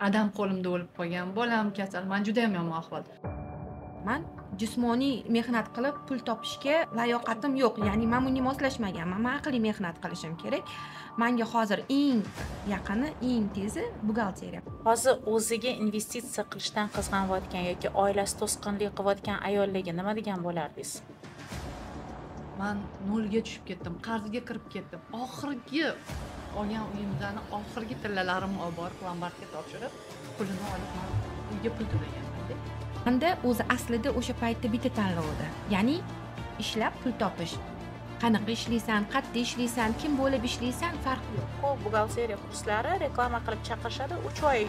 Adam qo'limda o'lib qolgan, bolam kasal, men juda ham yomon ahvolda. Man jismoniy mehnat qilib pul topishga layoqatim yo'q, ya'ni men bunga moslashmaganman. Men aqliy mehnat qilishim kerak. Menga hozir eng yaqini, eng tezi buxgalteriya. Hozir o'ziga investitsiya qilishdan qizg'anayotgan yoki oilasi to'sqinlik qilayotgan ayollarga nima degan bo'lardingiz? Men nolga tushib ketdim, qarzga kirib ketdim. Oxirgi olgan uyimdan oxirgi tillalarimni olib borib lombardga topshirib, pulini olib men uyga pul to'laganman. Menda o'zi aslida o'sha paytda bitta tanlov edi. Ya'ni ishlab pul topish. Qanaqa ishlaysan, qayerda ishlaysan, kim bo'lib ishlaysan, farqi yo'q. Ko'p buxgalteriya kurslari reklama qilib chaqirishadi. 3 oy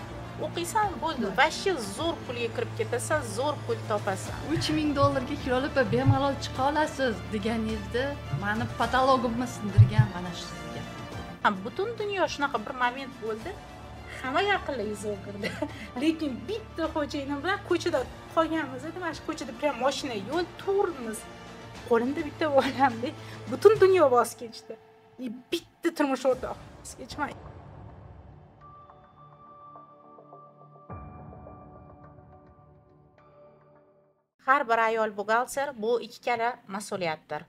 o'qiysan, bo'ldi. Vashcha zo'r pulga kirib ketasan, zo'r pul topasan. $3000 kilolab bemalol chiqa olasiz deganingizda meni patologimni sindirgan mana shu sizga. Butun dunyo shunaqa bir moment bo'ldi. Hamma yaqinlaringiz o'girdi. Lekin bitta xo'jayinim bilan ko'chada qolganmiz edi. Mana shu ko'chada prям mashina yo'l turmiz. Qo'limda bitta bolamda butun dunyo voz kechdi. Bitta turmush o'rtoq voz kechmay. Har bir ayol buxgalter bu ikkala mas'uliyatdir.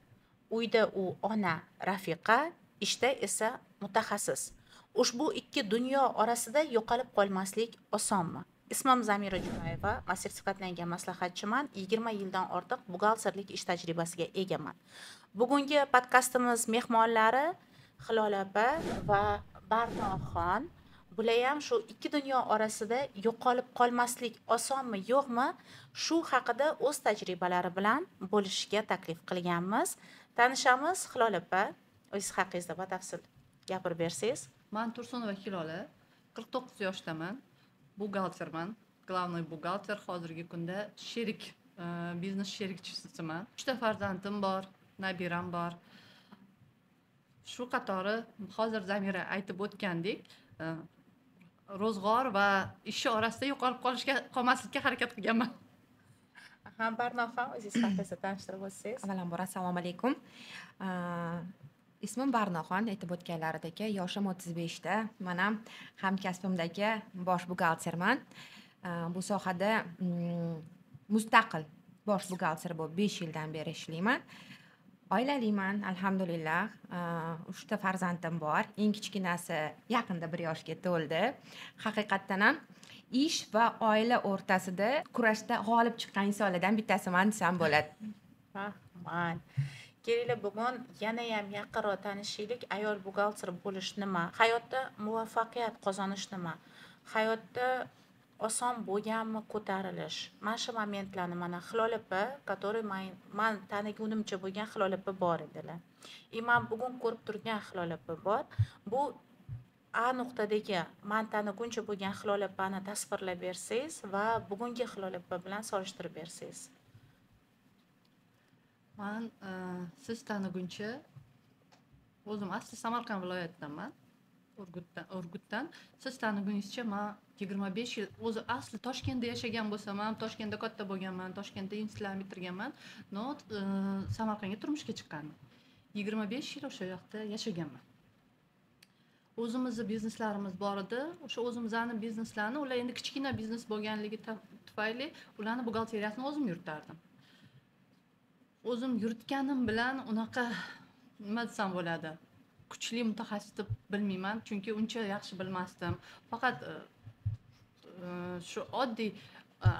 Uyda u ona, rafiqa, ishda esa mutaxassis. Ushbu ikki dunyo orasida yo'qolib qolmaslik osonmi? Ismim Zamira Jumayeva, men sertifikatlangan maslahatchiman. 20 yildan ortiq buxgalterlik ish tajribasiga egaman. Bugungi podkastimiz mehmonlari Hilol opa va Barnoxon. Bular ham shu ikki dunyo orasida yo'qolib qolmaslik osonmi, yo'qmi? Shu haqida o'z tajribalari bilan bo'lishishga taklif qilganmiz. Tanishamiz. Hilol opa, o'zingiz haqingizda batafsil gapirib bersangiz. Men Tursunova Hilola, 49 yoshdaman. Buxgalterman, главный buxgalter. Hozirgi kunda sherik biznes sherikchisiman. 3 ta farzandim bor, nabiram bor. Shu qatori hozir Zamira aytib o'tgandek, ro'zg'or va ish orasida yo'qolib qolmaslikka harakat qilganman. Barnoxon, o'zingiz haqingizda tanishtirib o'tsangiz. Avvalambor assalomu alaykum. Ismim Barnoxon, aytib o'tganlaridek, yoshim 35 da. Men ham hamkasbimdagi bosh buxgalterman. Bu sohada mustaqil bosh buxgalter bo'lib 5 yildan beri ishlayman. Oilaliman, alhamdulillah. 3 ta farzandim bor. Eng kichkinasi yaqinda 1 yoshga to'ldi. Haqiqatdan ham ish va oila o'rtasida kurashda g'olib chiqqan insonlardan bittasi men desam bo'ladi. Rahmat. Kelinglar bugun yana ham yaqinroq tanishaylik. Ayol buxgalter bo'lish nima? Hayotda muvaffaqiyat qozonish nima? Hayotda oson bo'lganmi ko'tarilish? Mana shu momentlarni mana Hilol opa, который men tanigunimcha bo'lgan Hilol opa bor edilar. Men bugun ko'rib turgan Hilol opa bor. Bu A nuqtadagi men taniguncha bo'lgan Hilol opani tasvirlab bersangiz va bugungi Hilol opa bilan solishtirib bersangiz. Men siz taniguncha o'zim asli Samarqand viloyatidanman, Urgutdan. Siz taniguningizcha men 25 yil o'zi asli Toshkentda yashagan bo'lsam ham, Toshkentda katta bo'lganman, Toshkentda institutlarni bitirganman, no Samarqandga turmushga chiqqanman. 25 yil o'sha yoqda yashaganman. O'zimizning bizneslarimiz bor edi. O'sha o'zimizning bizneslarni, ular endi kichkina biznes bo'lganligi tufayli ularni buxgalteriyasini o'zim yuritardim. O'zim yuritganim bilan unaqa nima desam bo'ladi, kuchli mutaxassis deb bilmayman, chunki uncha yaxshi bilmasdim. Faqat shu oddiy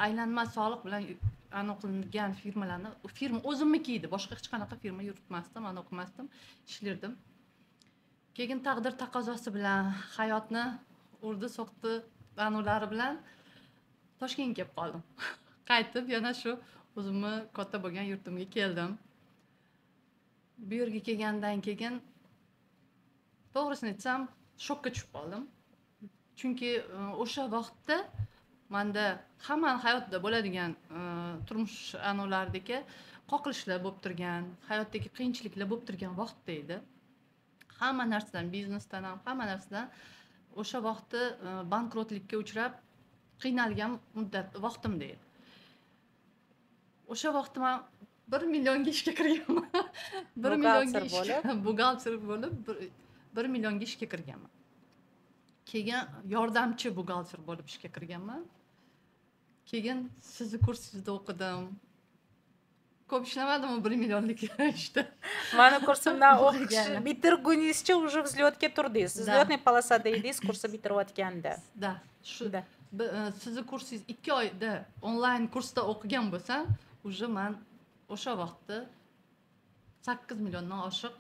aylanma soliq bilan aniqlangan firmalarni, firma o'zimniki edi, boshqa hech qanaqa firma yuritmasdim, o'qimasdim, ishlardim. Keyin taqdir taqozosi bilan hayotni urdi so'qdi anulari bilan Toshkentga kelib qoldim. Qaytib yana shu o'zimni katta bo'lgan yurtimga keldim. Bu yerga kelgandan keyin to'g'risini aytsam, shokka tushib qoldim. Chunki o'sha vaqtda menda hamma hayotda bo'ladigan turmush anularidagi qoqilishlar bo'lib turgan, hayotdagi qiyinchiliklar bo'lib turgan vaqtda edi. Hamma narsadan, biznesdan ham, hamma narsadan o'sha vaqtda bankrotlikka uchrab qiynalgan vaqtimda edi. O'sha vaqtda men 1 millionga ishga kirganman. 1 millionga buxgalter bo'lib 1 millionga ishga kirganman. keyin yordamchi buxgalter bo'lib ishga kirganman. Keyin sizni kursingizda o'qidim. Ko'p ishlamadim 1 millionlik ishda. Mani kursimdan o'qish O'qiganlar. bitirgunizcha уже взлетga turdingiz. Да. Взлетный polosada edingiz, kursni bitirayotganda. Da, shu Da. sizni kursingiz 2 oyda onlayn kursda o'qigan bo'lsam, уже men o'sha vaqtda 8 milliondan oshiq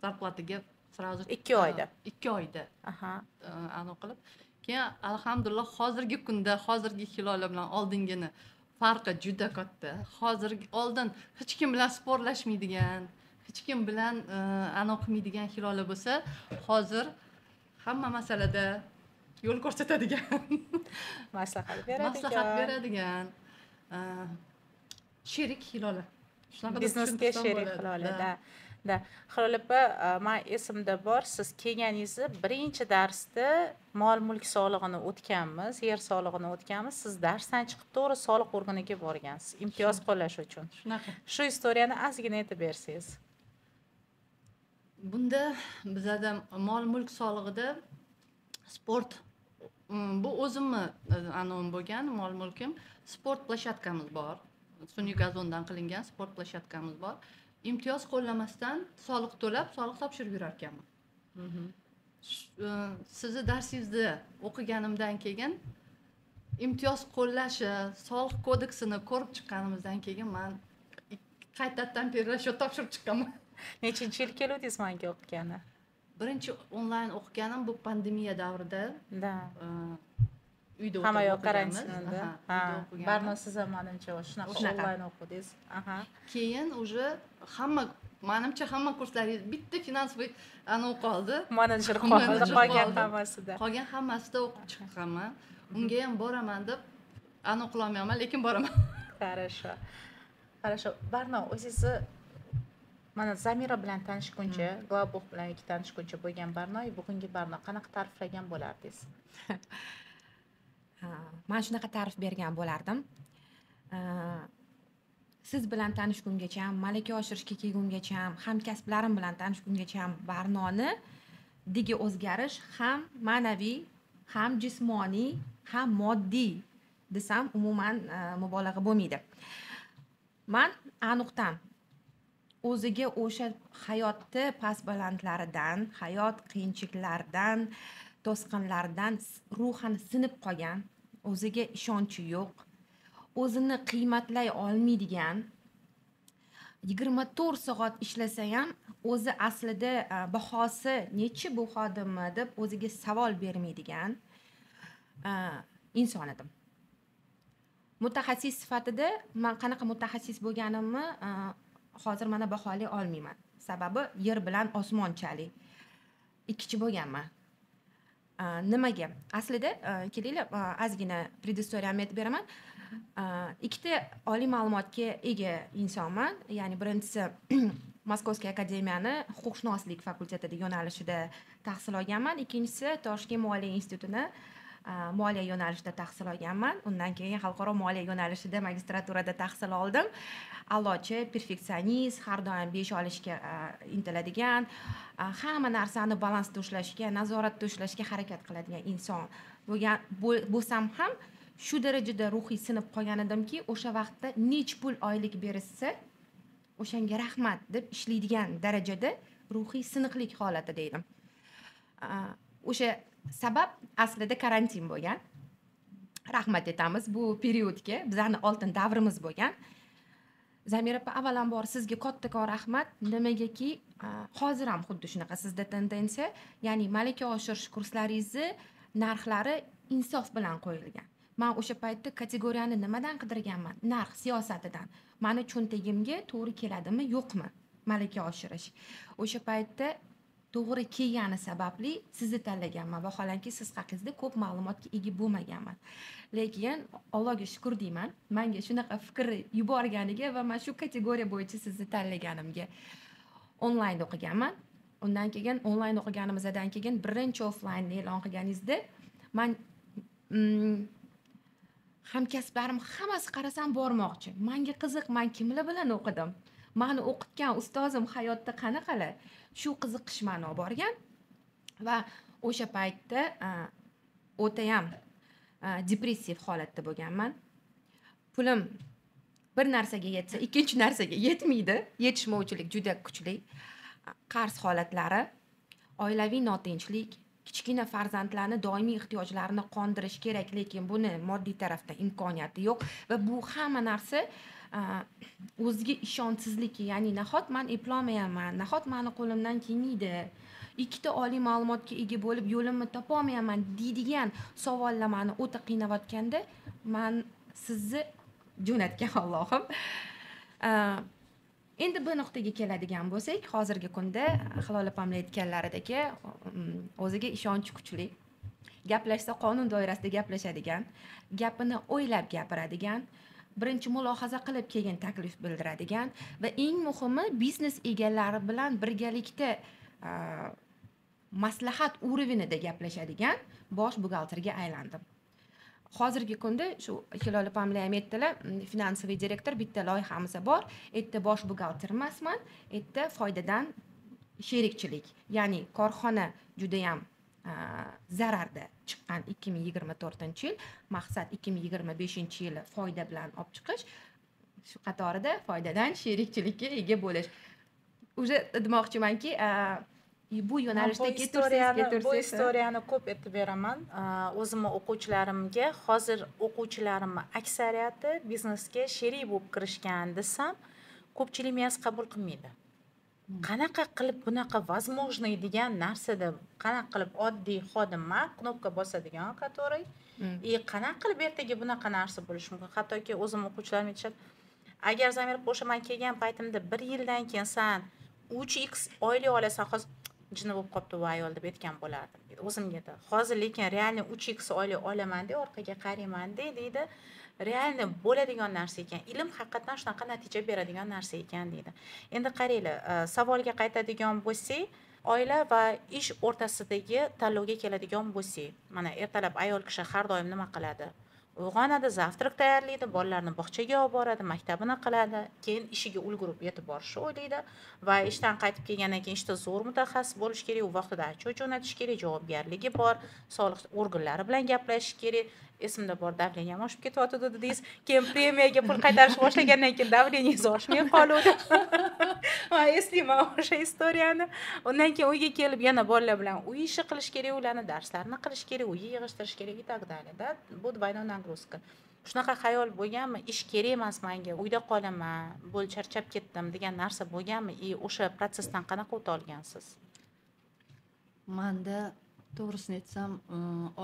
zarplatiga сразу 2 oyda. 2 oyda Aha. anaqa qilib, keyin alhamdulillah hozirgi kunda, hozirgi kilolar bilan oldingini farqi juda katta. Hozirgi oldin hech kim bilan sportlashmaydigan, hech kim bilan anaqa qilmaydigan kilolar bo'lsa, hozir hamma masalada yo'l ko'rsatadigan, Maslahat beradigan. maslahat beradigan sherik kilolar. Shunaqa deb Biznesga tushuntirsam sherik bo'ladi. qila Da. oladi. Da. Hilol opa, men esimda bor, siz kelganingizni birinchi darsda mol mulk solig'ini o'tganmiz, yer solig'ini o'tganmiz. Siz darsdan chiqib to'g'ri soliq organiga borgansiz, imtiyoz qo'llash uchun. Shunaqa. Shu istoriyani ozgina aytib bersangiz. Bunda bizada mol mulk solig'ida sport bu o'zimni anom bo'lgan mol mulkim, sport plashatkamiz bor. Sun'iy gazondan qilingan sport plashatkamiz bor. Imtiyoz qo'llamasdan soliq to'lab, soliq topshirib yurar ekanman. Sizni darsingizni o'qiganimdan keyin imtiyoz qo'llashi, soliq kodeksini ko'rib chiqqanimizdan keyin men qaytadan перерасчет topshirib chiqqanman. Nechinchi yil keluvdingiz menga o'qigani? Birinchi onlayn o'qiganim bu pandemiya davrida Da. uyda Hamma yoq o'qiganmiz. karantinda. Aha, Ha, uyda o'qiganmiz. Barno siz ham menimcha shunaqa Shunaqa. onlayn o'qidingiz. Aha. Keyin уже menimcha hamma kurslaringiz bitta finansoviy anavi qoldi. Manager Manager qoldi qolgan qoldi. hammasida. Qolgan hammasida o'qib chiqqanman. Unga ham boraman deb anavi qilolmayman, lekin boraman. Хорошо. Хорошо. Barno, o'zingizni mana Zamira bilan tanishguncha, Globux bilan tanishguncha bo'lgan Barno, bugungi Barno qanaqa ta'riflagan bo'lardingiz? Men shunaqa ta'rif bergan bo'lardim. Siz bilan tanishgungacha, malaka oshirishga kelgungacha, hamkasblarim bilan tanishgungacha Barnoni digi o'zgarish ham ma'naviy, ham jismoniy, ham moddiy desam umuman mubolag'a bo'lmaydi. Men aniqdan o'ziga o'sha hayotni past balandlaridan, hayot qiyinchiliklaridan, to'sqinlardan ruhan sinib qolgan, o'ziga ishonchi yo'q, o'zini qiymatlay olmaydigan, 24 soat ishlasa ham o'zi aslida bahosi nechi bu xodimni deb o'ziga savol bermaydigan inson edim. Mutaxassis sifatida men qanaqa mutaxassis bo'lganimni hozir mana baholay olmayman. Sababi yer bilan osmonchalik ikkichi bo'lganman. Nimaga? Aslida kelinglar ozgina predistoriyani aytib beraman. Ikkita oliy ma'lumotga ega insonman. Ya'ni birinchisi Moskovskiy akademiyani huquqshunoslik fakultetida yo'nalishida tahsil olganman. Ikkinchisi Toshkent moliya institutini moliya yo'nalishida tahsil olganman. Undan keyin xalqaro moliya yo'nalishida magistraturada tahsil oldim. A'lochi, perfeksionist, har doim 5 olishga intiladigan, hamma narsani balansda ushlashga, nazoratda ushlashga harakat qiladigan inson bo'lsam ham shu darajada ruhiy sinib qolgan edimki, o'sha vaqtda nech pul oylik berishsa, o'shanga rahmat deb ishlaydigan darajada ruhiy siniqlik holatida edim. O'sha sabab aslida karantin bo'lgan. Rahmat etamiz bu periodga, bizning oltin davrimiz bo'lgan. Zamira opa, avvalambor sizga kattakon rahmat. Nimagaki, hozir ham xuddi shunaqa sizda tendensiya, ya'ni malaka oshirish kurslaringizni narxlari insof bilan qo'yilgan. Men o'sha paytda kategoriyani nimadan qidirganman? Narx siyosatidan. Meni cho'ntagimga to'g'ri keladimi, yo'qmi malaka oshirish. O'sha paytda to'g'ri kelgani sababli sizni tanlaganman. Vaholanki siz haqingizda ko'p ma'lumotga ega bo'lmaganman. Lekin Allohga shukr deyman, menga shunaqa fikr yuborganiga va men shu kategoriya bo'yicha sizni tanlaganimga. Onlayn o'qiganman. Undan keyin onlayn o'qiganimizdan keyin birinchi offlayn e'lon qilganingizda men hamkasblarim hammasi qarasam bormoqchi. Menga qiziq, men kimlar bilan o'qidim? Meni o'qitgan ustozim hayotda qanaqalar? Shu qiziqish meni olib borgan va o'sha paytda o'tayam depressiv holatda bo'lganman. Pulim bir narsaga yetsa, ikkinchi narsaga yetmaydi. Yetishmovchilik juda kuchli. Qarz holatlari, oilaviy notinchlik, kichkina farzandlarni doimiy ehtiyojlarini qondirish kerak, lekin buni moddiy tarafdan imkoniyati yo'q va bu hamma narsa o'ziga ishonchsizlik, ya'ni nahot men eplolmayapman, nahot meni qo'limdan kelmaydi, ikkita oliy ma'lumotga ega bo'lib yo'limni topolmayapman deydigan savollar meni o'ta qiynayotganda, men sizni jo'natgan Allohim. Endi bu nuqtaga keladigan bo'lsak, hozirgi kunda Hilol opamlar aytganlaridek o'ziga ishonchi kuchli, gaplashsa qonun doirasida gaplashadigan, gapini o'ylab gapiradigan, birinchi mulohaza qilib keyin taklif bildiradigan va eng muhimi biznes egalari bilan birgalikda maslahat urovnida gaplashadigan bosh buxgalterga aylandim. Hozirgi kunda shu Hilol opamlar ham aytdilar, finansiy direktor bitta loyihamiz bor, erta bosh buxgalter emasman, erta foydadan sherikchilik. Ya'ni korxona juda ham zararda chiqqan 2024-yil, maqsad 2025-yil foyda bilan olib chiqish, shu qatorida foydadan sherikchilikka ega bo'lish. O'sha demoqchimanki, bu yo'nalishda bu istoriyani ko'p aytib beraman. O'zimning o'quvchilarimga, hozir o'quvchilarimni aksariyati biznesga sherik bo'lib kirishgan desam, ko'pchilik meni qabul qilmaydi. Qanaqa qilib bunaqa возможный degan narsada, qanaqa qilib oddiy xodimman, knopka bosadigan, который, qanaqa qilib ertaga bunaqa narsa bo'lishi mumkin. Hattoki o'zim o'quvchilarim aytishadi, agar Zamir qo'shaman kelgan paytimda 1 yildan keyin san 3x oylik olasan, hozir jini bo'lib qopti bu ayol deb aytgan bo'lardim deydi o'zimga da. Hozir lekin realni 3x oylik olaman deb orqaga qarayman deydi. Realni bo'ladigan narsa ekan. Ilm haqiqatan shunaqa natija beradigan narsa ekan deydi. Endi qaranglar, savolga qaytadigan bo'lsak, oila va ish o'rtasidagi tanlovga keladigan bo'lsak, mana ertalab ayol kishi har doim nima qiladi? Uyg'onadi, zavtrak tayyorlaydi, bolalarni bog'chaga olib boradi, maktabini qiladi, keyin ishiga ulgurib yetib borishni o'ylaydi va ishdan qaytib kelgandan keyin ishda zo'r mutaxassis bo'lish kerak, u vaqtida atchot jo'natish kerak, javobgarligi bor, sog'liq organlari bilan gaplashish kerak. Esimda bor, davleniyam oshib ketyapti dedingiz, keyin premiyaga pul qaytarishni boshlagandan keyin davleniyingiz oshmay qoldi. Men eslayman o'sha istoriyani. Undan keyin uyga kelib yana bolalar bilan uy ishi qilish kerak, ularni darslarini qilish kerak, uyga yig'ishtirish kerak va tak dalida. Bu двойной nagrузка. Shunaqa xayol bo'lganmi, ish kerak emas menga, uyda qolaman, bo'l charchab ketdim degan narsa bo'lganmi? O'sha prosesdan qanaqa o'ta olgansiz? Menda to'g'risini aytsam,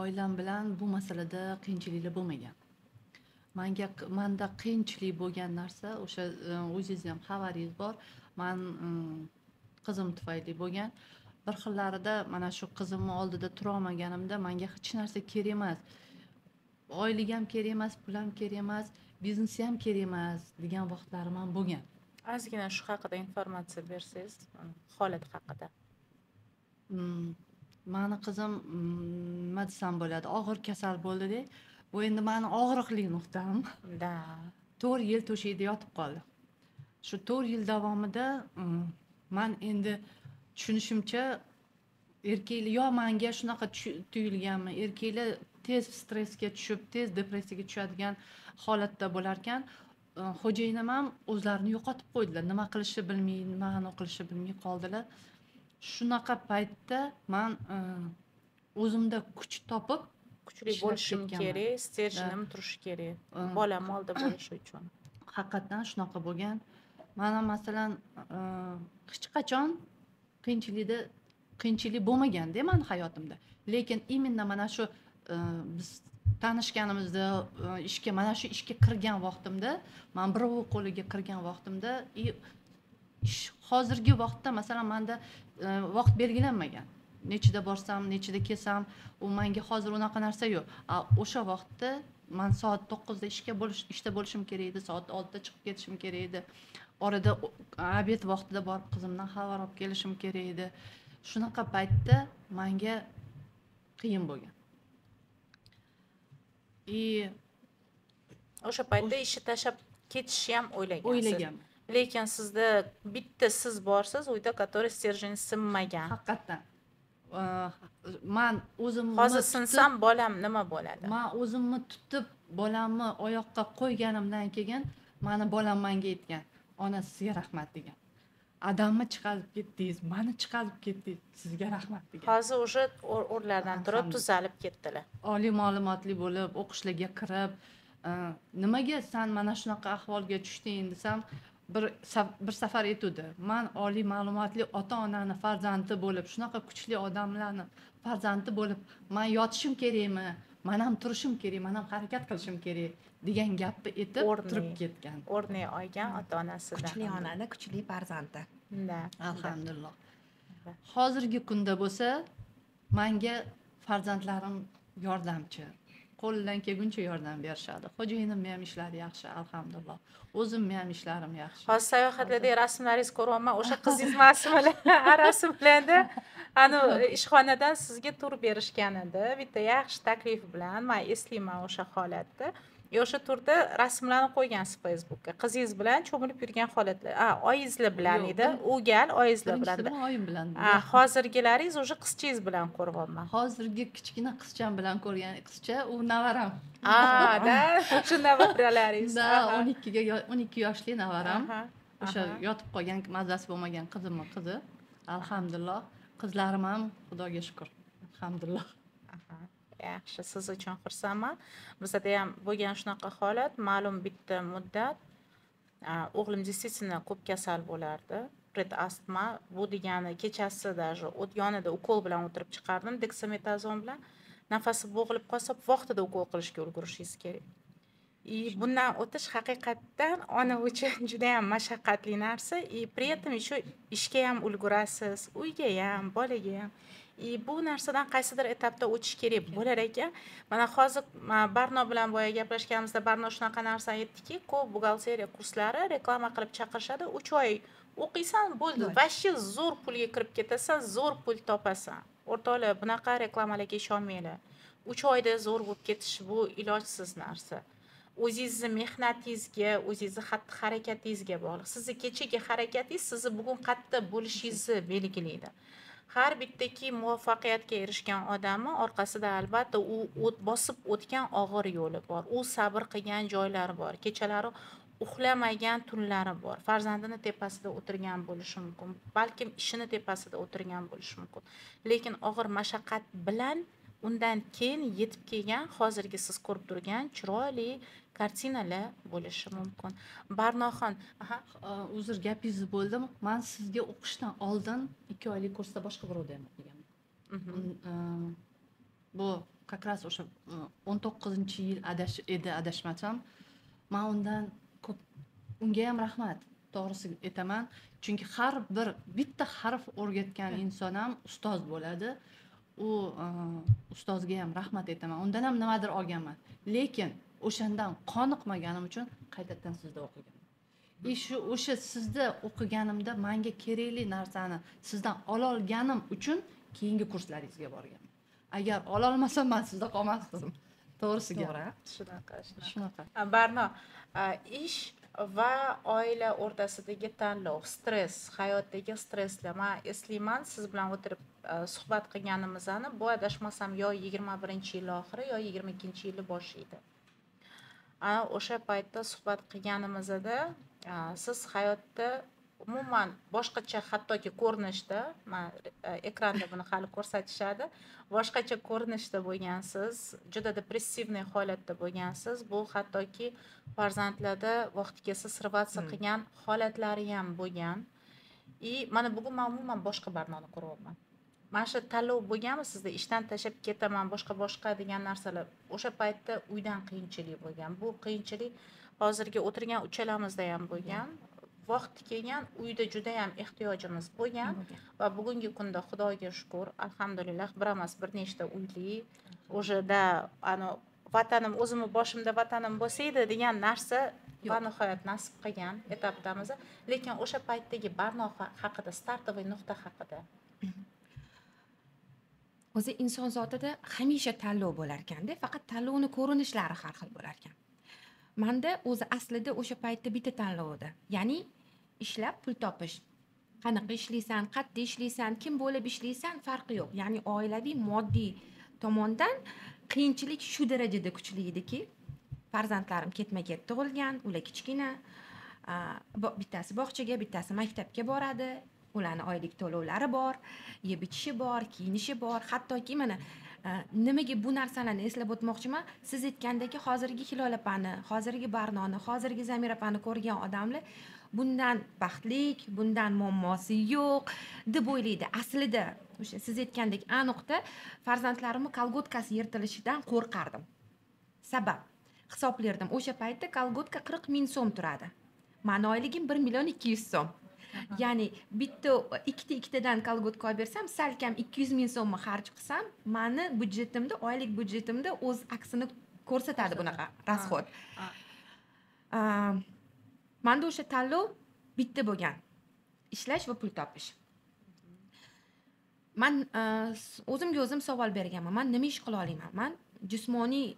oilam bilan bu masalada qiyinchiliklar bo'lmagan. Menda qiyinchilik bo'lgan narsa o'sha o'zingiz ham xabaringiz bor. Men qizim tufayli bo'lgan. Bir xillarida mana shu qizimni oldida tura olmaganimda menga hech narsa kerak emas. Oylik ham kerak emas, pul ham kerak emas, biznes ham kerak emas degan vaqtlarim ham bo'lgan. Ozgina shu haqida informatsiya bersangiz, holat haqida. Mani qizim nima desam bo'ladi, og'ir kasal bo'ldi-da. Bu endi meni og'riqli nuqtam. Da. 4 yil to'shakda yotib qoldi. Shu 4 yil davomida men endi tushunishimcha erkaklar yo menga shunaqa tuyulganmi, erkaklar tez stressga tushib, tez depressiyaga tushadigan holatda bo'lar ekan, xo'jayinim ham o'zlarini yo'qotib qo'ydilar. Nima qilishni bilmay, nimani qilishni bilmay qoldilar. Shunaqa paytda men o'zimda kuch topib, kuchli bo'lishim kerak, stержnim turishi kerak. Bolam oldi bo'lishi uchun. Haqiqatan shunaqa bo'lgan. Mana masalan, hech qachon qiyinchilik bo'lmaganda men hayotimda. Lekin imенно mana shu biz tanishganimizda ishga, mana shu ishga kirgan vaqtimda, men birov qo'liga kirgan vaqtimda hozirgi vaqtda masalan menda vaqt belgilanmagan. Nechida borsam, nechida kelsam, u menga hozir unaqa narsa yo'q. O'sha vaqtda men soat 9 da ishda bo'lishim kerak edi, soat 6 da chiqib ketishim kerak edi. Orada obed vaqtida borib qizimdan xabar olib kelishim kerak edi. Shunaqa paytda menga qiyin bo'lgan. O'sha paytda ishni tashlab ketishni ham o'ylaganman. Lekin sizda bitta siz borsiz, uyda который stержень sinmagan. Haqiqatan. man o'zimni hozir tutib- sinsam bolam nima bo'ladi? man o'zimni tutib bolamni oyoqqa qo'yganimdan keyin mani bolam menga aytgan, ona sizga rahmat degan. Adamni chiqarib ketdingiz, mani chiqarib ketdingiz, sizga rahmat degan. Hozir уже o'rlardan turib Alhamdulillah. tuzalib ketdilar. Oliy ma'lumotli bo'lib, o'qishlarga kirib, nimaga san mana shunaqa ahvolga tushding desam, bir safar aytuvdi. Man oliy ma'lumotli ota-onani farzandi bo'lib, shunaqa kuchli odamlarni farzandi bo'lib, man yotishim kerakmi? Men ham turishim kerak, men ham harakat qilishim kerak degan gapni aytib turib ketgan. O'rnak olgan ota-onasidan. kuchli onani kuchli farzandi. Da. Alhamdulillah. Hozirgi kunda bo'lsa, menga farzandlarim yordamchi. Qo'lidan kelguncha yordam berishadi. Xo'jayinim ham ishlari yaxshi, alhamdulillah. O'zimni ham ishlarim yaxshi. Hozir sayohatlarda rasmlaringizni ko'ryapman. O'sha qizingiz mas'ullar arasi bilanda ishxonadan sizga tur berishgan edi. Bitta yaxshi taklif bilan men eslayman o'sha holatni. O'sha turda rasmlarni qo'ygansiz Facebookka. Qizingiz bilan cho'milib yurgan holatlar. Oyingizlar bilan edi. U gal oyingizlar bilan. Oyim bilan. Hozirgilaringiz o'sha qizchangiz bilan ko'ryapman. Hozirgi kichkina qizcham bilan ko'rgan qizcha u navaram. Da, shu navaralaringiz. Da, 12 yoshli navaram. O'sha yotib qolgan, mazasi bo'lmagan qizimning qizi. Alhamdulillah. Qizlarim ham Xudoga shukr. Alhamdulillah. Yaxshi, siz uchun xursandman. Bizda ham bo'lgan shunaqa holat, ma'lum bitta muddat o'g'lim действительно ko'p kasal bo'lardi. Predastma, bu degani kechasi даже o't yonida ukol bilan o'tirib chiqardim, deksametazon bilan. Nafasi bo'g'ilib qolsa, vaqtida ukol qilishga ulgurishingiz kerak. Bundan o'tish haqiqatdan ona uchun juda ham mashaqqatli narsa, при этом еще ishga ham ulgurasiz, uyga ham, bolaga ham. Bu narsadan qaysidir etapda o'tish kerak bo'lar ekan. Mana hozir Barno bilan boya gaplashganimizda Barno shunaqa narsa aytdiki, ko'p buxgalteriya kurslari reklama qilib chaqirishadi. 3 oy o'qiysan, bo'ldi. Vashshi zo'r pulga kirib ketasan, zo'r pul topasan. O'rtoqlar, bunaqa reklamalarga ishonmanglar. 3 oyda zo'r bo'lib ketish bu ilojsiz narsa. O'zingizni mehnatingizga, o'zingizni xatti-harakatingizga bog'liq. Sizning kechagi harakatingiz sizni bugun qayerda bo'lishingizni belgilaydi. Har bittaki muvaffaqiyatga erishgan odamni orqasida albatta u bosib o'tgan og'ir yo'li bor. U sabr qilgan joylari bor. Kechalari uxlamagan tunlari bor. Farzandini tepasida o'tirgan bo'lishi mumkin. Balkim ishini tepasida o'tirgan bo'lishi mumkin. Lekin og'ir mashaqqat bilan undan keyin yetib kelgan hozirgi siz ko'rib turgan chiroyli kartinalar bo'lishi mumkin. Barnoxon, uzr gapingizni bo'ldim. Men sizga o'qishdan oldin 2 oylik kursda boshqa birovda ham o'qiganman. Bu как раз o'sha 19-yil edi adashmasam. Men undan ko'p unga ham rahmat. To'g'risi aytaman, chunki har bir bitta harf o'rgatgan inson ham ustoz bo'ladi. U ustozga ham rahmat aytaman. Undan ham nimadir olganman. Lekin o'shandan qoniqmaganim uchun qaytadan sizda o'qiganman. O'sha sizda o'qiganimda menga kerakli narsani sizdan ola olganim uchun keyingi kurslaringizga borganman. Agar ola olmasam men sizda qolmasdim. To'g'risi To'g'ri. Shunaqa. Barno, ish va oila o'rtasidagi tanlov, stress, hayotdagi stresslar. Men eslayman, siz bilan o'tirib suhbat qilganimizni, bu adashmasam yo 21-yil oxiri yo 22-yil boshi edi. O'sha paytda suhbat qilganimizda siz hayotda umuman boshqacha, hattoki ko'rinishda, men ekranda buni hali ko'rsatishadi, boshqacha ko'rinishda bo'lgansiz, juda depressivniy holatda bo'lgansiz. Bu hattoki farzandlarda vaqti kelsa sirvatsiya qilgan holatlari ham bo'lgan. Mana bugun men umuman boshqa Barnoni ko'ryapman. Mana shu tanlov bo'lganmi sizda, ishdan tashlab ketaman, boshqa degan narsalar. O'sha paytda uydan qiyinchilik bo'lgan. Bu qiyinchilik hozirgi o'tirgan uchalamizda ham bo'lgan. Vaqti kelgan, uyda juda ham ehtiyojimiz bo'lgan va bugungi kunda Xudoga shukr, alhamdulillah, bir emas bir nechta uyli, o'shada vatanim, o'zimni boshimda vatanim bo'lsa edi degan narsa va nihoyat nasib qilgan etapdamiz. Lekin o'sha paytdagi Barno haqida, startovoy nuqta haqida. O'zi inson zotida hamisha tanlov bo'lar ekanda, faqat tanlovni ko'rinishlari har xil bo'lar ekan. Menda o'zi aslida o'sha paytda bitta tanlov edi. Ya'ni ishlab pul topish. qanaqa ishlaysan, qayerda ishlaysan, kim bo'lib ishlaysan farqi yo'q. Ya'ni oilaviy moddiy tomondan qiyinchilik shu darajada kuchli ediki, farzandlarim ketma-ket tug'ilgan, ular kichkina. Bittasi bog'chaga, bittasi maktabga boradi. Ularning oylik to'lovlari bor, yeb ichishi bor, kiyinishi bor. Hattoki mana nimaga bu narsalarni eslab o'tmoqchiman? Siz aytgandagi hozirgi Hilol opani, hozirgi Barnoni, hozirgi Zamira opani ko'rgan odamlar bundan baxtlik, bundan muammosi yo'q deb o'ylaydi. Aslida o'sha siz aytgandek aniqda farzandlarimni kolgotkasi yirtilishidan qo'rqardim. Sabab hisoblardim. O'sha paytda kolgotka 40 ming so'm turadi. Mani oyligim 1 million 200 so'm. Ya'ni ikkitadan kolgotka olib bersam, salkam 200 ming so'mni xarj qilsam, mani byudjetimda, oylik byudjetimda o'z aksini ko'rsatadi bunaqa rasxod. Menda o'sha tanlov bitta bo'lgan. Ishlash va pul topish. Men o'zimga o'zim savol berganman. Men nima ish qila olaman? Men jismoniy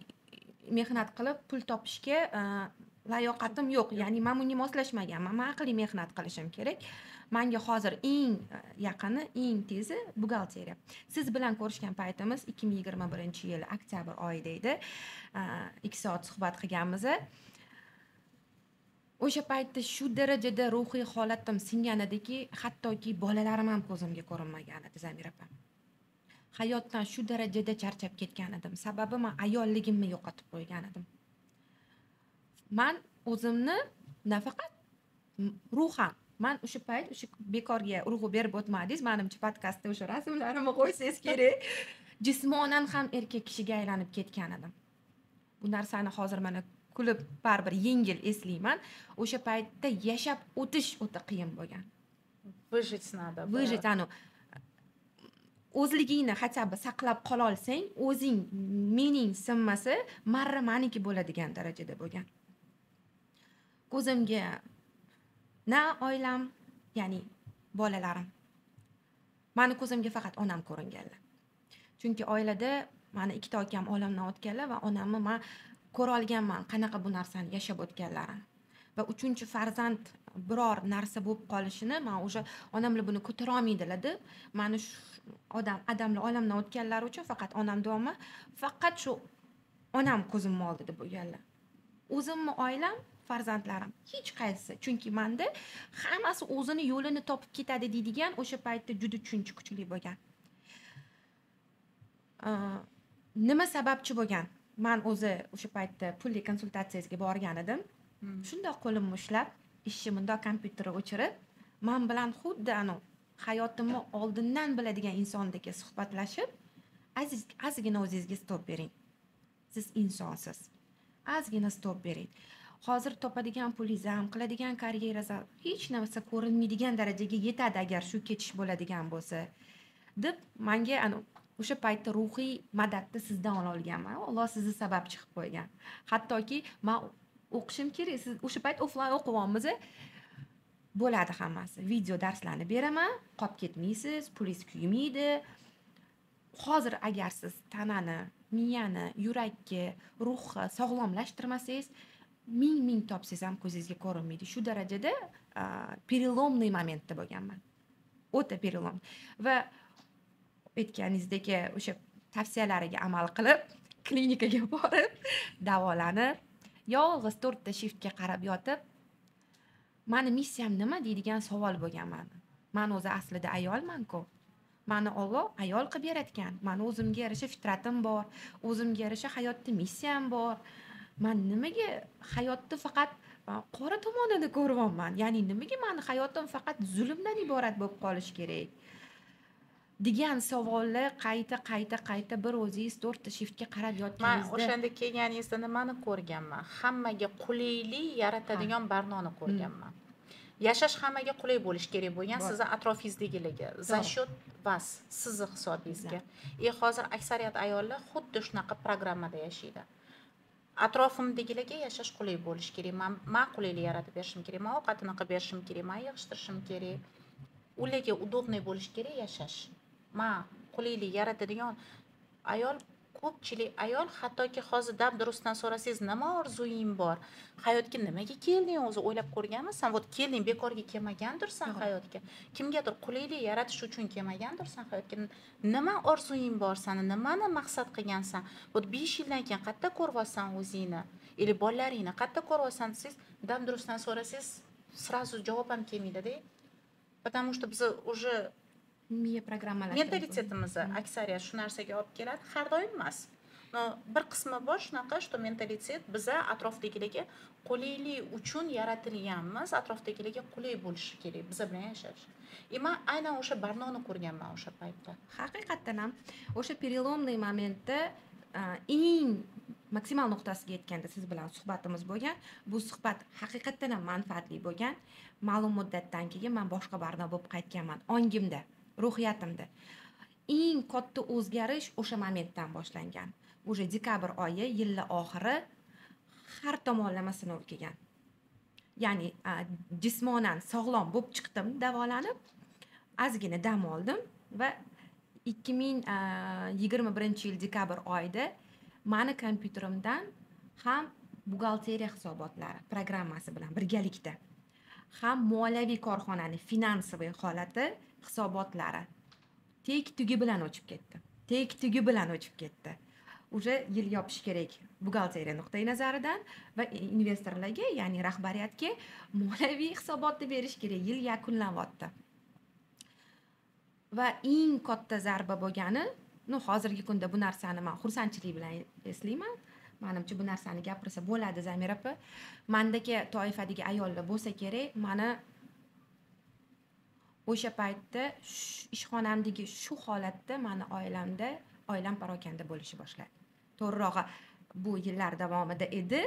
mehnat qilib pul topishga layoqatim yo'q. Ya'ni men bunga moslashmaganman. Men aqliy mehnat qilishim kerak. Menga hozir eng yaqini, eng tezi buxgalteriya. Siz bilan ko'rishgan paytimiz 2021-yil oktyabr oyida edi. 2 soat suhbat qilganmiz. O'sha paytda shu darajada ruhiy holatim singan ediki, hattoki bolalarim ham ko'zimga ko'rinmagan edi, Zamira opa. Hayotdan shu darajada charchab ketgan edim. Sababi men ayolligimni yo'qotib qo'ygan edim. Men o'zimni nafaqat ruhan, men o'sha payt o'sha bekorga urg'u berib o'tmadingiz, menimcha podkastda o'sha rasmlarimni qo'ysangiz kerak. Jismonan ham erkak kishiga aylanib ketgan edim. Bu narsani hozir mana kulib baribir yengil eslayman. O'sha paytda yashab o'tish o'ta qiyin bo'lgan. Выжить надо. Выжить, o'zligingni хотя бы saqlab qola olsang, o'zing mening sinmasa, marra meniki bo'ladigan darajada bo'lgan. Ko'zimga na oilam, ya'ni bolalarim. Meni ko'zimga faqat onam ko'ringanlar. Chunki oilada meni ikkita akam olamdan o'tganlar va onamni men ko'ra olganman, qanaqa bu narsani yashab o'tganlarini. Va 3-farzand biror narsa bo'lib qolishini men o'sha onamlar buni ko'tara olmaydilar-da. Meni shu odamlar olamdan o'tganlari uchun faqat onam davomli, faqat shu onam ko'zimni oldida bo'lganlar. O'zimni oilam, farzandlarim hech qaysi. Chunki menda hammasi o'zini yo'lini topib ketadi deydigan o'sha paytda juda tushuncha kuchli bo'lgan. Nima sababchi bo'lgan? Men o'zi o'sha paytda pulli konsultatsiyasiga borgan edim. Shundoq qo'limni ushlab, ishni bundoq kompyuterga o'chirib, men bilan xuddi hayotimni oldindan biladigan insondek suhbatlashib, ozgina o'zingizga stop bering. Siz insonsiz. Ozgina stop bering. Hozir topadigan pulingiz ham, qiladigan karyerangiz hech narsa ko'rinmaydigan darajaga yetadi agar shu ketish bo'ladigan bo'lsa, deb menga o'sha paytda ruhiy madadni sizdan ola olganman. Alloh sizni sababchi qilib qo'ygan. Hattoki men o'qishim kerak. Siz o'sha payt offlayn o'qiyapmiz. Bo'ladi hammasi. Video darslarni beraman, qolib ketmaysiz, pulingiz kuymaydi. Hozir agar siz tanani, miyani, yurakni, ruhni sog'lomlashtirmasangiz, ming topsangiz ham ko'zingizga ko'rinmaydi. Shu darajada переломный momentda bo'lganman. O'ta перелом. Va aytganingizdek, o'sha tavsiyalariga amal qilib, klinikaga borib, davolanib, yolg'iz 4 ta shiftga qarab yotib, meni missiyam nima deydigan savol bo'lgan meni. Men o'zi aslida ayolman-ku. Meni Alloh ayol qilib yaratgan. Meni o'zimga yarasha fitratim bor, o'zimga yarasha hayotda missiyam bor. Men nimaga hayotni faqat qora tomonini ko'ryapman? Ya'ni nimaga meni hayotim faqat zulmdan iborat bo'lib qolish kerak? degan savollar qayta bir o'zingiz 4 ta shiftga qarab yotganingizda. Men o'shanda kelganingizda nimani ko'rganman? Hammaga qulaylik yaratadigan Barnoni ko'rganman. Yashash hammaga qulay bo'lish kerak bo'lgan, sizning atrofingizdagilarga, za счет вас, sizning hisobingizga. Hozir aksariyat ayollar xuddi shunaqa programmada yashaydi. Atrofimdagilarga yashash qulay bo'lish kerak. Men qulaylik yaratib berishim kerak, men ovqatini qilib berishim kerak, men yig'ishtirishim kerak. Ularga удобный bo'lish kerak yashash. Men qulaylik yaratadigan ayol ko'pchilik ayol hattoki hozir dabdurustdan so'rasangiz nima orzuying bor, hayotga nimaga kelding o'zi o'ylab ko'rganmisan? Вот kelding bekorga kelmagandirsan hayotga, kimgadir qulaylik yaratish uchun kelmagandirsan hayotga. Nima orzuying bor sani, nimani maqsad qilgansan? Вот 5 yildan keyin qayerda ko'ryapsan o'zingni или bolalaringni qayerda ko'ryapsan desangiz, dabdurustdan so'rasangiz сразу javob ham kelmaydi-da. Потому что biz уже miya programmalashtirib mentalitetimizni aksariyat shu narsaga olib keladi, har doim emas. No, bir qismi bor shunaqa, что mentalitet biza atrofdagilarga qulaylik uchun yaratilganmiz, atrofdagilarga qulay bo'lishi kerak biza bilan yashash. Men aynan o'sha Barnoni ko'rganman o'sha paytda. haqiqatdan ham o'sha переломный momentda eng maksimal nuqtasiga yetganda siz bilan suhbatimiz bo'lgan. Bu suhbat haqiqatdan ham manfaatli bo'lgan. Ma'lum muddatdan keyin men boshqa Barno bo'lib qaytganman. Ongimda, ruhiyatimda eng katta o'zgarish o'sha momentdan boshlangan. O'sha dekabr oyi, yilning oxiri har tomonlama sinov kelgan. Ya'ni jismonan sog'lom bo'lib chiqdim, davolanib, ozgina dam oldim va 2021-yil dekabr oyida mani kompyuterimdan ham buxgalteriya hisobotlari programmasi bilan birgalikda ham moliyaviy korxonaning finansiy holati hisobotlari tek-tugi bilan o'chib ketdi. Tek-tugi bilan o'chib ketdi. O'sha yil yopish kerak buxgalteriya nuqtai nazaridan va investorlarga, ya'ni rahbariyatga moliyaviy hisobotni berish kerak. Yil yakunlanyapti. Va eng katta zarba bo'lgani, hozirgi kunda bu narsani men xursandchilik bilan eslayman. Menimcha bu narsani gapirsa bo'ladi Zamira opa. Mendagi toifadagi ayollar bo'lsa kerak, meni o'sha paytda ishxonamdagi shu holatda meni oilam parokanda bo'lishni boshladi. To'g'rirog'i bu yillar davomida edi,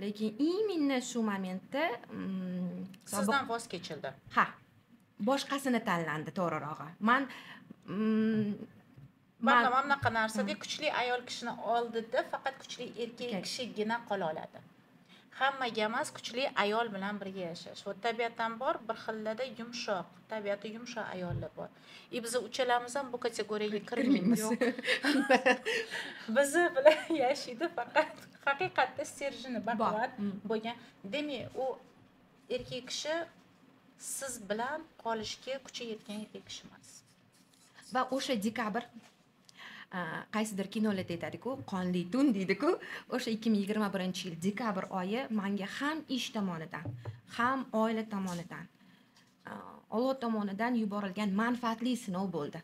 lekin именно shu momentda sizdan voz kechildi. Ha, boshqasini tanlandi to'g'rirog'i. Men mana bunaqa narsada kuchli ayol kishini oldida faqat kuchli erkak kishigina qola oladi. Hammaga emas, kuchli ayol bilan birga yashash. Va tabiatan bor, bir xillarda yumshoq, tabiati yumshoq ayollar bor. Biz uchalamiz ham bu kategoriyaga kirmaymiz. Biz bilan yashaydi faqat haqiqatda serjini baquvvat bo'lgan. Demak, u erkak kishi siz bilan qolishga kuchi yetgan erkak kishi emas. Va o'sha dekabr qaysidir kinolarda aytadi-ku, qonli tun deydi-ku, o'sha 2021-yil dekabr oyi menga ham ish tomonidan, ham oila tomonidan, Alloh tomonidan yuborilgan manfaatli sinov bo'ldi.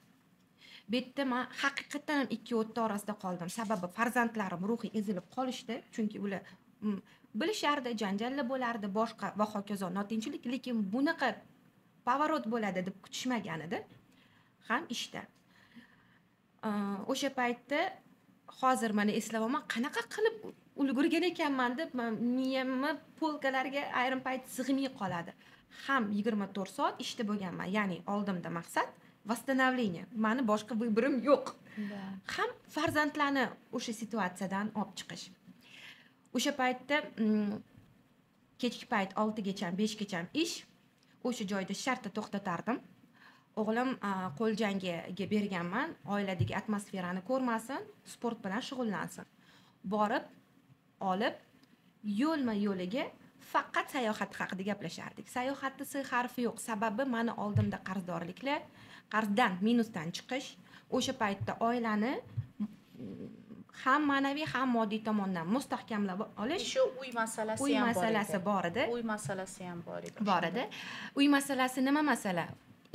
Bu yerda men haqiqatan ham ikki o'tda orasida qoldim. Sababi farzandlarim ruhiy ezilib qolishdi, chunki ular bilishardi, janjallar bo'lardi, boshqa va hokazo notinchlik, lekin bunaqa pavorot bo'ladi deb kutishmagan edi. Ham ishda. O'sha paytda hozir mana eslamayman, qanaqa qilib ulgurgan ekanman deb miyamni polkalarga ayrim payt sig'may qoladi. Ham 24 soat ishda bo'lganman, ya'ni oldimda maqsad восстановление. Mani boshqa viborim yo'q. Ham farzandlarni o'sha situatsiyadan olib chiqish. O'sha paytda kechki payt 6 gacha, 5 gacha ish, o'sha joyda shartta to'xtatardim. O'g'lim qo'l jangiga berganman, oiladagi atmosferani ko'rmasin, sport bilan shug'ullansin. Borib, olib, yo'lma-yo'liga faqat sayohat haqida gaplashardik. Sayohatning s harfi yo'q, sababi meni oldimda qarzdorliklar, qarzdan, minusdan chiqish, o'sha paytda oilani ham ma'naviy, ham moddiy tomondan mustahkamlab olish. Shu uy masalasi ham bor edi. Uy masalasi ham bor edi. Bor edi. Uy masalasi nima masala?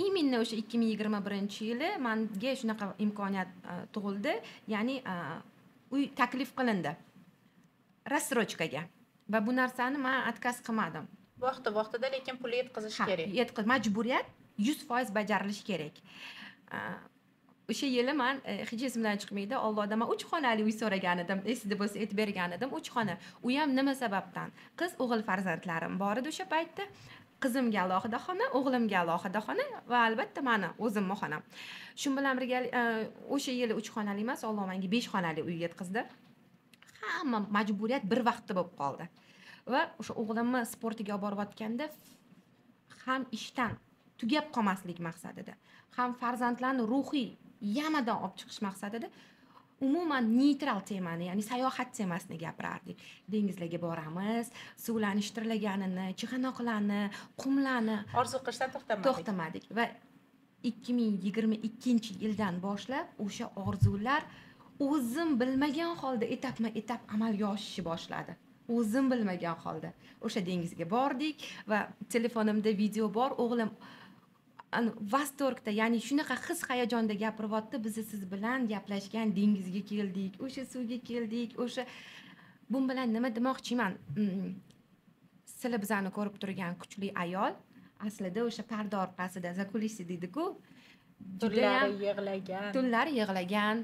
Именно o'sha 2021-yili menga shunaqa imkoniyat tug'ildi, ya'ni uy taklif qilindi рассрочкаga. Va bu narsani men отказ qilmadim. Vaqti-vaqtida, lekin pul yetkazish kerak. Majburiyat 100% bajarilishi kerak. O'sha yili men hech esimdan chiqmaydi, Allohdan men 3 xonali uy so'ragan edim, esida bo'lsa aytib bergan edim, 3 xona. U ham nima sababdan? Qiz, o'g'il farzandlarim bor edi o'sha paytda. Qizimga alohida xona, o'g'limga alohida xona va albatta meni o'zimning xonam. Shu bilan birga o'sha yili 3 xonali emas, Alloh menga 5 xonali uy yetkazdi. Hamma majburiyat bir vaqtda bo'lib qoldi. Va o'sha o'g'limni sportiga olib borayotganda ham ishdan tugab qolmaslik maqsadida, ham farzandlarni ruhiy yamadan olib chiqish maqsadida umuman neytral temani, ya'ni sayohat temasini gapirardik. Dengizlarga boramiz, suvlarni shitirlaganini, chig'anoqlarni, qumlarni orzu qilishdan to'xtamadik va 2022-yildan boshlab o'sha orzular o'zim bilmagan holda etapma-etap amalga oshishni boshladi. O'zim bilmagan holda o'sha dengizga bordik va telefonimda video bor, o'g'lim vastorgda, ya'ni shunaqa his hayajonda gapiryapti. Biz siz bilan gaplashgan dengizga keldik, o'sha suvga keldik, o'sha bu bilan nima demoqchiman? Sizlar bizani ko'rib turgan kuchli ayol aslida o'sha parda orqasida zakulisi deydi-ku, tunlari yig'lagan,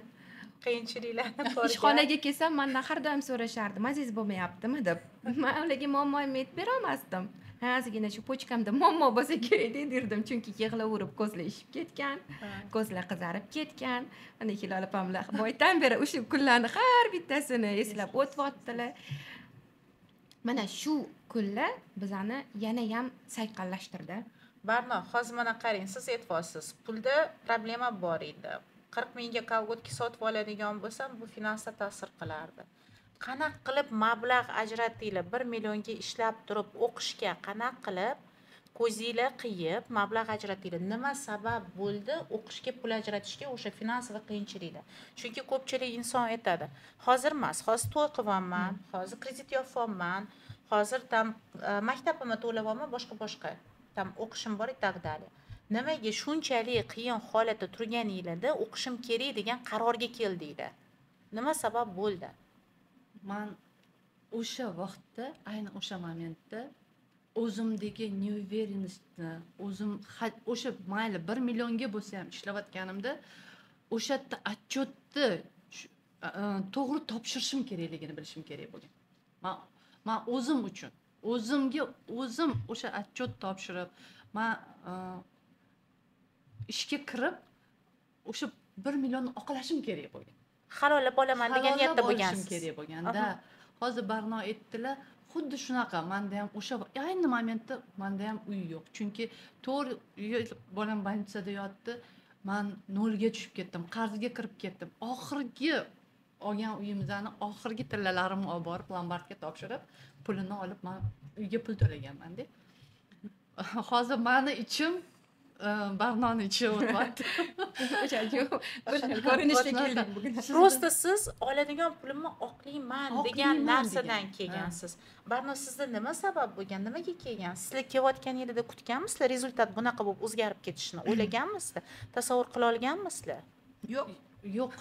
qiyinchiliklarni ko'rgan. ishxonaga kelsam mendan har doim so'rashardi, mazingiz bo'lmayaptimi deb. Men ularga muammoimni aytib bera olmasdim. Hozirgina shu pochkamda muammo bo'lsa kerak derdim, chunki yig'laverib ko'zlar ishib ketgan, ko'zlar qizarib ketgan. Mana Hilol opamlar boydan beri o'sha kunlarni har bittasini eslab o'tyaptilar. Mana shu kunlar bizani yana ham sayqallashtirdi. Barno, hozir mana qarang, siz aytyapsiz, pulda problema bor edi. 40 mingga kolgotka sotib oladigan bo'lsam, bu finansga ta'sir qilardi. Qanaqa qilib mablag' ajratinglar, 1 millionga ishlab turib o'qishga qanaqa qilib ko'zinglar qiyib mablag' ajratinglar? Nima sabab bo'ldi o'qishga pul ajratishga o'sha finansiy qiyinchiliklar? Chunki ko'pchilik inson aytadi, hozir emas, hozir to'y qilyapman, hozir kredit yopyapman, hozir tam maktabimni to'layapman, boshqa tam o'qishim bor и так далее. Nimaga shunchalik qiyin holatda turganinglarda o'qishim kerak degan qarorga keldinglar? Nima sabab bo'ldi? Men o'sha vaqtda, ayni o'sha momentda o'zimdagi neuverenostni, o'zim o'sha mayli 1 millionga bo'lsa ham ishlayotganimda o'sha yerda отчетni to'g'ri topshirishim kerakligini bilishim kerak bo'lgan. Men o'zim uchun, o'zimga o'zim o'sha отчет topshirib, men ishga kirib o'sha 1 millionni oqlashim kerak bo'lgan. Halollab olaman degan niyatda bo'lgansiz. Kerak bo'lganda, hozir Barno aytdilar, xuddi shunaqa menda ham o'sha ayni momentda menda ham uy yo'q. Chunki 4 yil bolam больницada yotdi. Men nolga tushib ketdim, qarzga kirib ketdim. Oxirgi olgan uyimizni oxirgi tillalarimni olib borib lombardga topshirib, pulini olib men uyga pul to'laganman-da. Hozir meni ichim Barnoni ichi o'tyapti. O'sha bir ko'rinishga keldik bugun. Prosta siz oladigan pulimni oqlayman degan narsadan kelgansiz. Barno, sizda nima sabab bo'lgan? Nimaga kelgan? Sizlar kelayotganingizda kutganmisizlar? Rezultat bunaqa bo'lib o'zgarib ketishini o'ylaganmisizlar? Tasavvur qila olganmisizlar? Yo'q,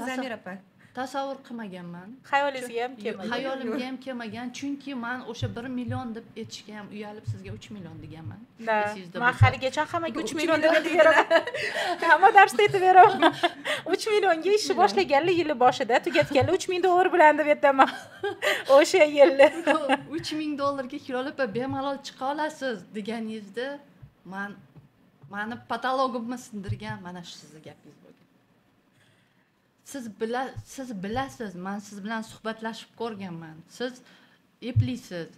Zamira opa. Tasavvur qilmaganman. Xayolingizga ham kelmagan. Hayolimga ham kelmagan, chunki men o'sha 1 million deb aytishga ham uyalib sizga 3 million deganman. Men haligacha hammaga 3 million deb aytaveraman. Hamma darsda aytaveraman. 3 millionga ishni boshlaganlar yili boshida, tugatganlar 3 ming dollar bilan deb aytaman. O'sha yilni 3 ming dollarga Hilol opa bemalol chiqa olasiz deganingizda meni patologimni sindirgan mana shu sizning gapingiz bo'lgan. Siz bilasiz, men siz bilan suhbatlashib ko'rganman. Siz eplisiz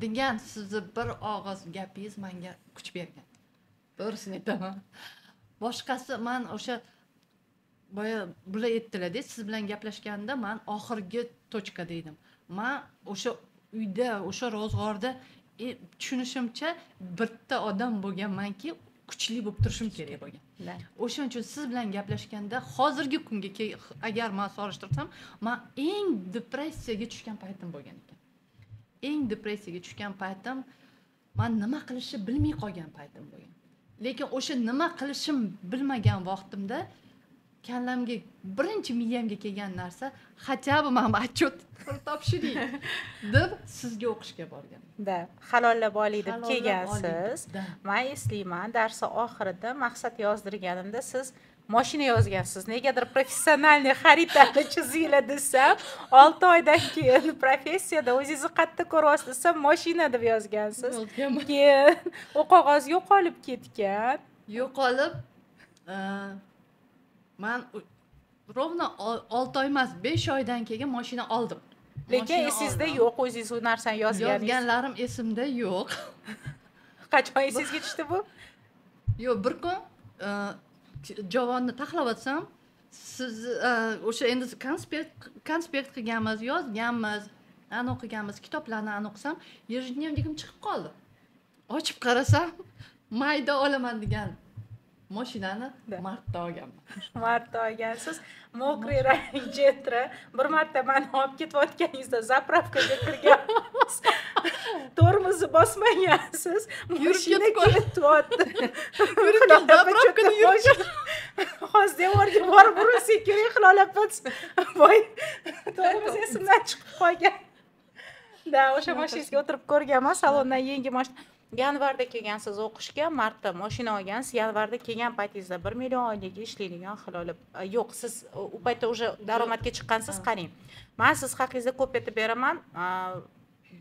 degan sizni bir og'iz gapingiz menga kuch bergan. To'g'risini aytaman. Boshqasi men o'sha boya bular aytdilar-da, siz bilan gaplashganda men oxirgi tochkada edim. Men o'sha uyda, o'sha ro'zg'orda tushunishimcha bitta odam bo'lganmanki, kuchli bo'lib turishim kerak bo'lgan. O'shaning uchun siz bilan gaplashganda hozirgi kunga agar men solishtirsam, men eng depressiyaga tushgan paytim bo'lgan ekan. Eng depressiyaga tushgan paytim, men nima qilishni bilmay qolgan paytim bo'lgan. Lekin o'sha nima qilishim bilmagan vaqtimda kallamga birinchi miyamga kelgan narsa хотя бы men отчет topshiring deb sizga o'qishga borgan. Halollab oling deb kelgansiz. Men eslayman, dars oxirida maqsad yozdirganimda siz mashina yozgansiz. Negadir professionalniy xaritani chizinglar desam, 6 oydan keyin professiyada o'zingizni qattiq ko'ryapsiz desam, mashina deb yozgansiz. Keyin u qog'oz yo'qolib ketgan. Yo'qolib, men rovno 6 oy emas, 5 oydan keyin mashina oldim. Lekin esingizda yo'q, o'zingiz u narsani yozganingiz. Yozganlarim esimda yo'q. Qachon esingizga tushdi bu? Yo'q, bir kun javonni taxlab o'tsam, siz o'sha endi konspekt qilganmiz, yozganmiz, o'qiganmiz, kitoblarni o'qisam, ежедневнигim chiqib qoldi. Ochib qarasam, mayda olaman degan mashinani martda olganman. Martda olgansiz. Mokriy rang Gentra bir marta meni olib ketayotganingizda zapravkaga kirgansiz. Tormozni bosmagansiz. Mashina ketyapti. Zapravkani yurib hozir devorga borib urilsa kerak qilaolapsiz. Voy, tormoz esimdan chiqib qolgan. Da, o'sha mashinasiga o'tirib ko'rganman, salondan yangi mashina. Yanvarda kelgansiz o'qishga, martda mashina olgansiz. Yanvarda kelgan paytingizda 1 million oylikka ishlaydigan qilib yo'q, siz u paytda o'sha daromadga chiqqansiz, qarang. Men siz haqingizda ko'p aytib beraman.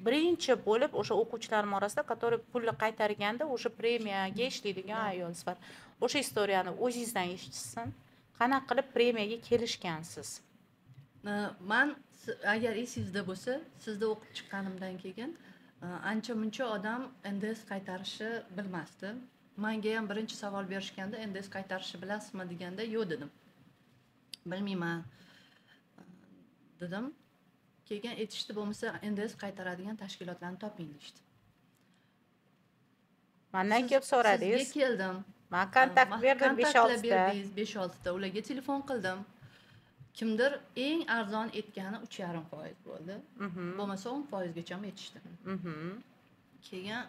Birinchi bo'lib o'sha o'quvchilarim orasida, который pulni qaytarganda o'sha premiyaga ishlaydigan ayol sifat. O'sha istoriyani o'zingizdan eshitsin. Qanaqa qilib premiyaga kelishgansiz? Men agar esingizda bo'lsa, sizda o'qib chiqqanimdan keyin ancha muncha odam NDS qaytarishni bilmasdi. Menga ham birinchi savol berishganda NDS qaytarishni bilasizmi deganda yo'q dedim. Bilmayman dedim. Keyin aytishdi, bo'lmasa NDS qaytaradigan tashkilotlarni toping deydi. Mendan kelib so'radingiz. Sizga keldim. Men kontakt berdim 5-6 ta. 5-6 ta. Ularga telefon qildim. Kimdir eng arzon etgani 3,5% bo'ldi. Bo'lmasa 10% gacha aytishdi. Keyin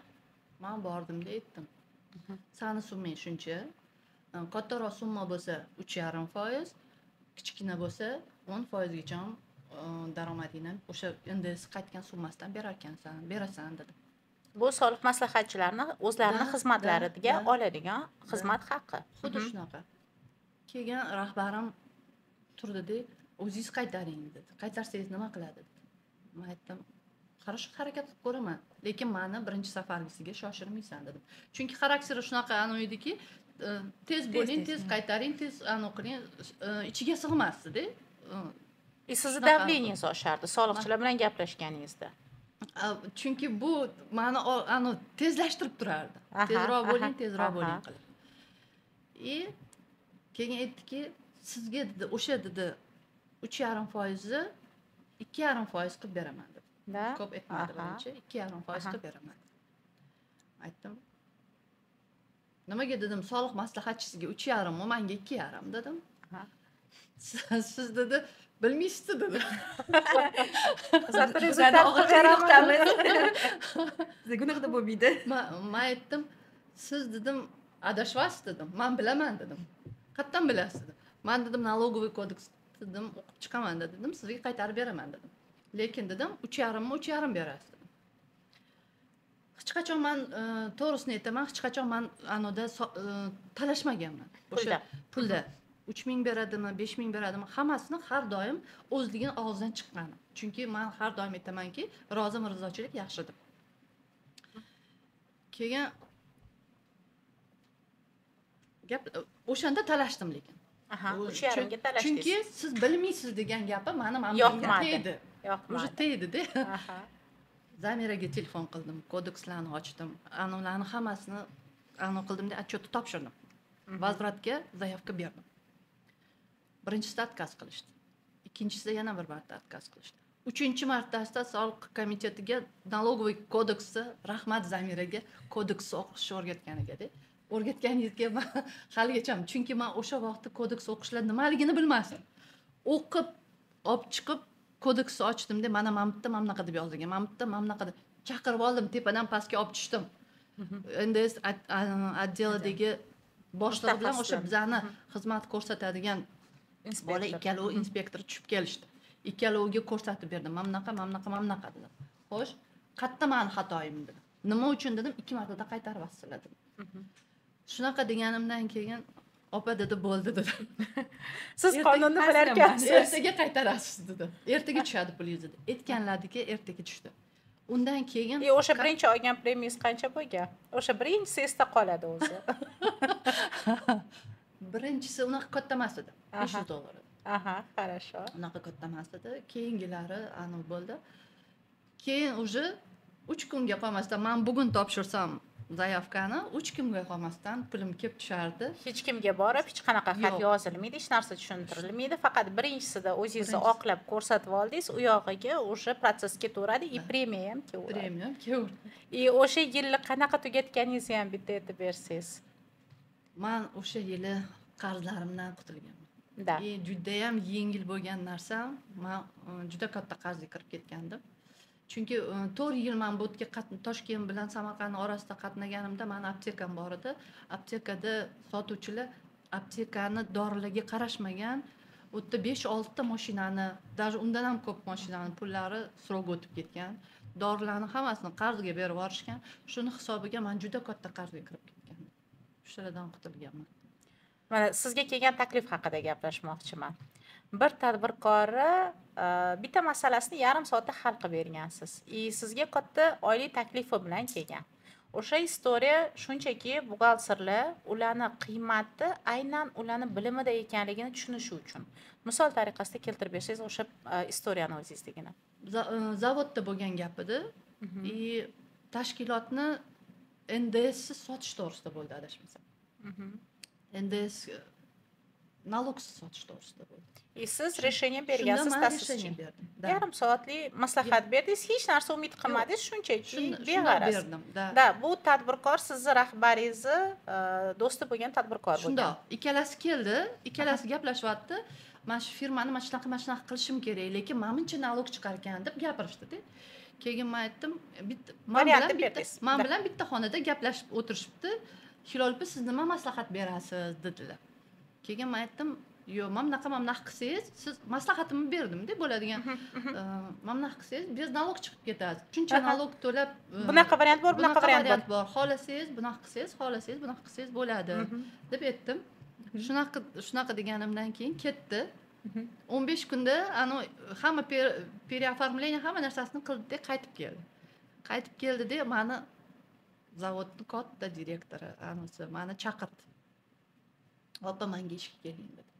men bordimda aytdim. Sani summang shuncha. Kattaroq summa bo'lsa 3,5%, kichkina bo'lsa 10% gacha daromadingdan o'sha endi qaytgan summasidan berasan dedim. Bu soliq maslahatchilarni o'zlarining xizmatlariga oladigan xizmat haqqi. Xuddi shunaqa. Keyin rahbarim turdi-da, o'zingiz qaytaring dedi. Qaytarsangiz nima qiladi dedi. Men aytdim, qarash harakat qilib ko'raman, lekin meni birinchi safargisiga shoshirmaysan dedim. Chunki xarakteri shunaqa ediki, tez bo'ling, tez qaytaring, tez qiling, ichiga sig'masdi-da. Sizni davleniyingiz oshardi soliqchilar bilan gaplashganingizda. Chunki bu meni tezlashtirib turardi. Tezroq bo'ling, tezroq bo'ling qilib. Keyin aytdiki, sizga dedi, o'sha dedi 3,5%, 2,5% qilib beraman dedi. Ko'p aytmadi birinchi, 2,5% qilib beraman. Aytdim. Nimaga dedim, soliq maslahatchisiga 3,5 mi, menga 2,5 dedim. Siz dedi, bilmaysiz dedi. Zato rezultat beramiz. Bizga gunohda bo'lmaydi. Men aytdim, siz dedim, adashvasiz dedim. Men bilaman dedim. Qayerdan bilasiz dedim. Men dedim, налоговый kodeks dedim, o'qib chiqaman dedim, sizga qaytarib beraman dedim. Lekin dedim, 3,5 mi, 3,5 berasiz dedim. Hech qachon men to'g'risini aytaman, hech qachon men anoda talashmaganman. O'sha pulda 3,000 beradimi, 5,000 beradimi, hammasini har doim o'zligini og'zidan chiqqani. Chunki men har doim aytamanki, rozi mirzochilik yaxshi deb. Keyin gap o'shanda talashdim lekin. 3,5 ga talashdingiz. Chunki siz bilmaysiz degan gapi meni yoqmadi. O'sha tegdi-da. Zamiraga telefon qildim, kodekslarni ochdim, ularni hammasini qildim-da, отчетni topshirdim. Vazratga zaявка berdim. Birinchisida отказ qilishdi. Ikkinchisida yana bir marta отказ qilishdi. Uchinchi martasida soliq komitetiga налоговый kodeksni rahmat Zamiraga kodeksni o'qishni o'rgatganiga-da. O'rgatganingizga men haligacha, chunki men o'sha vaqtda kodeks o'qishlar nimaligini bilmasdim. O'qib, olib chiqib kodeksni ochdim-da, mana bitta bunaqa deb yozilgan. Bitta bunaqa deb chaqirib oldim, tepadan pastga olib tushdim. Endi отделdagi boshlig'i bilan o'sha bizani xizmat ko'rsatadigan bola ikkalovi inspektor tushib kelishdi. Ikkaloviga ko'rsatib berdim. Bunaqa dedim. Xo'sh, qayerda meni xatoyim dedim. Nima uchun dedim, 2 martada qaytarib olsizlar dedim. Shunaqa deganimdan keyin opa dedi, bo'ldi dedi. Siz qonunni bilarkansiz. Ertaga qaytarasiz dedi. Ertaga tushadi pulingiz dedi. Aytganlardiki ertaga tushdi. Undan keyin o'sha birinchi olgan premiyangiz qancha bo'lgan? O'sha birinchisi esda qoladi o'zi. Birinchisi unaqa katta emas edi. 500 dollar edi. Хорошо. Unaqa katta emas edi. Keyingilari bo'ldi. Keyin уже 3 kunga qolmasdan men bugun topshirsam zayovkani 3 kunga qolmasdan pulim kelib tushardi. Hech kimga borib hech qanaqa xat Yo'q. yozilmaydi, hech narsa tushuntirilmaydi. Faqat birinchisida o'zingizni Birinchisi. oqlab ko'rsatib oldingiz, u yog'iga o'sha protsess ketaveradi, и premiya ham kelaveradi. Premium kelaverdi. И o'sha yilni qanaqa tugatganingizni ham bitta aytib bersangiz. Men o'sha yili qarzlarimdan qutulganman. Da. Judayam yengil bo'lgan narsa, men juda katta qarzga kirib ketgandim. Chunki 4 yil men bu yerga Toshkent bilan Samarqand orasida qatnaganimda meni aptekam bor edi. Aptekada sotuvchilar aptekani dorilarga qarashmagan. U yerda 5-6 ta mashinani, даже undan ham ko'p mashinani pullari srogga o'tib ketgan. Dorilarni hammasini qarzga berib yuborishgan. Shuni hisobiga men juda katta qarzga kirib ketgandim. Shulardan qutulganman. Mana sizga kelgan taklif haqida gaplashmoqchiman. Bir tadbirkorni bitta masalasini yarim soatda hal qilib bergansiz. Sizga katta oylik taklifi bilan kelgan. O'sha istoriya shunchaki buxgalterlar ularni qiymati aynan ularni bilimida ekanligini tushunishi uchun. Misol tariqasida keltirib bersangiz o'sha istoriyani o'zingizdagina. Zavodda bo'lgan gap edi. Tashkilotni NDS sotish to'g'risida bo'ldi adashmasam. NDS nalogsiz sotish to'g'risida bo'ldi. Siz решение bergansiz tasdiqchi. berdim. Yarim soatlik maslahat berdingiz, hech narsa umid qilmadingiz, shunchaki beg'araz. berdim. Da, bu tadbirkor sizni rahbaringizni do'sti bo'lgan tadbirkor bo'lgan. Shunda ikkalasi keldi, ikkalasi gaplashyapti. Men shu firmani mana shunaqa qilishim kerak, lekin menimcha nalog chiqar ekan deb gapirishdi-da. Keyin men aytdim, men bilan bitta xonada gaplashib o'tirishibdi. Hilol opa, siz nima maslahat berasiz dedilar. Keyin men aytdim, yo'q, men bunaqa qilsangiz, siz maslahatimni berdim-da, bo'ladigan. Men bunaqa qilsangiz, biz nalog chiqib ketadi. Shuncha nalog to'lab, bunaqa variant bor, bunaqa variant bor. Xolasangiz, bunaqa qilsangiz, xolasangiz, bunaqa qilsangiz bo'ladi deb aytdim. Shunaqa deganimdan keyin ketdi. 15 kunda hamma переоформление hamma narsasini qildi, qaytib keldi. Qaytib keldi-da, meni zavodning katta direktori meni chaqirdi. Opa, menga ishga keling dedi.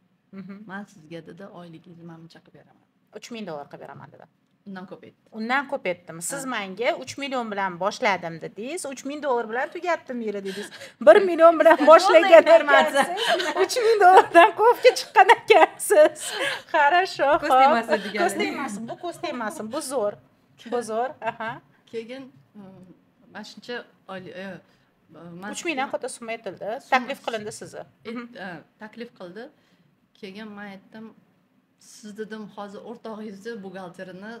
Men sizga dedi, oyligingizni menimcha qilib beraman. $3000 qilib beraman dedi. Undan ko'p aytdi. Undan ko'p aytdimi? Siz menga 3 million bilan boshladim dedingiz, $3000 bilan tugatdim yili dedingiz. 1 million bilan boshlagan ekansiz. $3000 ko'pga chiqqan ekansiz. Хорошо. Ko'z tegmasin, bu zo'r. Bu zo'r, aha. Keyin mana shuncha 3000 dan katta summa aytildi. Taklif qilindi sizni. Taklif qildi. Keyin men aytdim, siz dedim, hozir o'rtog'ingizni buxgalterini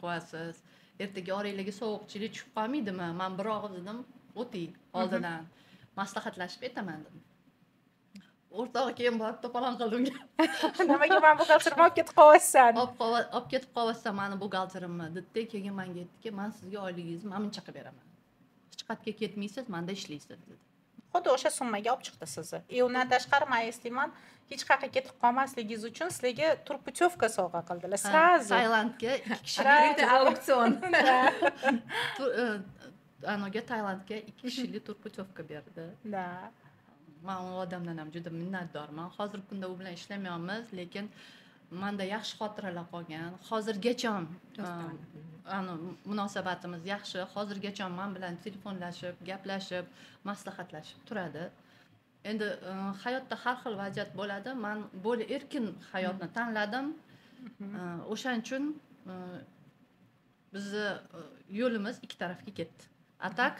qo'yasiz. Ertaga oranglarga sovuqchilik tushib qolmaydimi? Men bir og'iz dedim, o'ting oldidan. Maslahatlashib aytaman dedim. O'rtog'i keyin borib to'polon qildi unga. Nimaga men buxgalterimni olib ketib qolyapsan? Olib ketib qolyapsan meni buxgalterimni dedi. Keyin menga aytdiki, men sizga oyligingizni menimcha qilib beraman. Hech qayerga ketmaysiz, menda ishlaysiz dedi. Xuddi o'sha summaga olib chiqdi sizni. Undan tashqari men eslayman, hech qayerga ketib qolmasligingiz uchun sizlarga turputyovka sovg'a qildilar. Srazu Tailandga 2 kishilik auksion. Tailandga 2 kishilik turputyovka berdi. Da. Men u odamdan ham juda minnatdorman. Hozirgi kunda u bilan ishlamayapmiz, lekin menda yaxshi xotiralar qolgan. Hozirgacha munosabatimiz yaxshi. Hozirgacha men bilan telefonlashib, gaplashib, maslahatlashib turadi. Endi hayotda har xil vaziyat bo'ladi. Men bo'li erkin hayotni tanladim. O'shaning uchun bizni yo'limiz ikki tarafga ketdi. Atak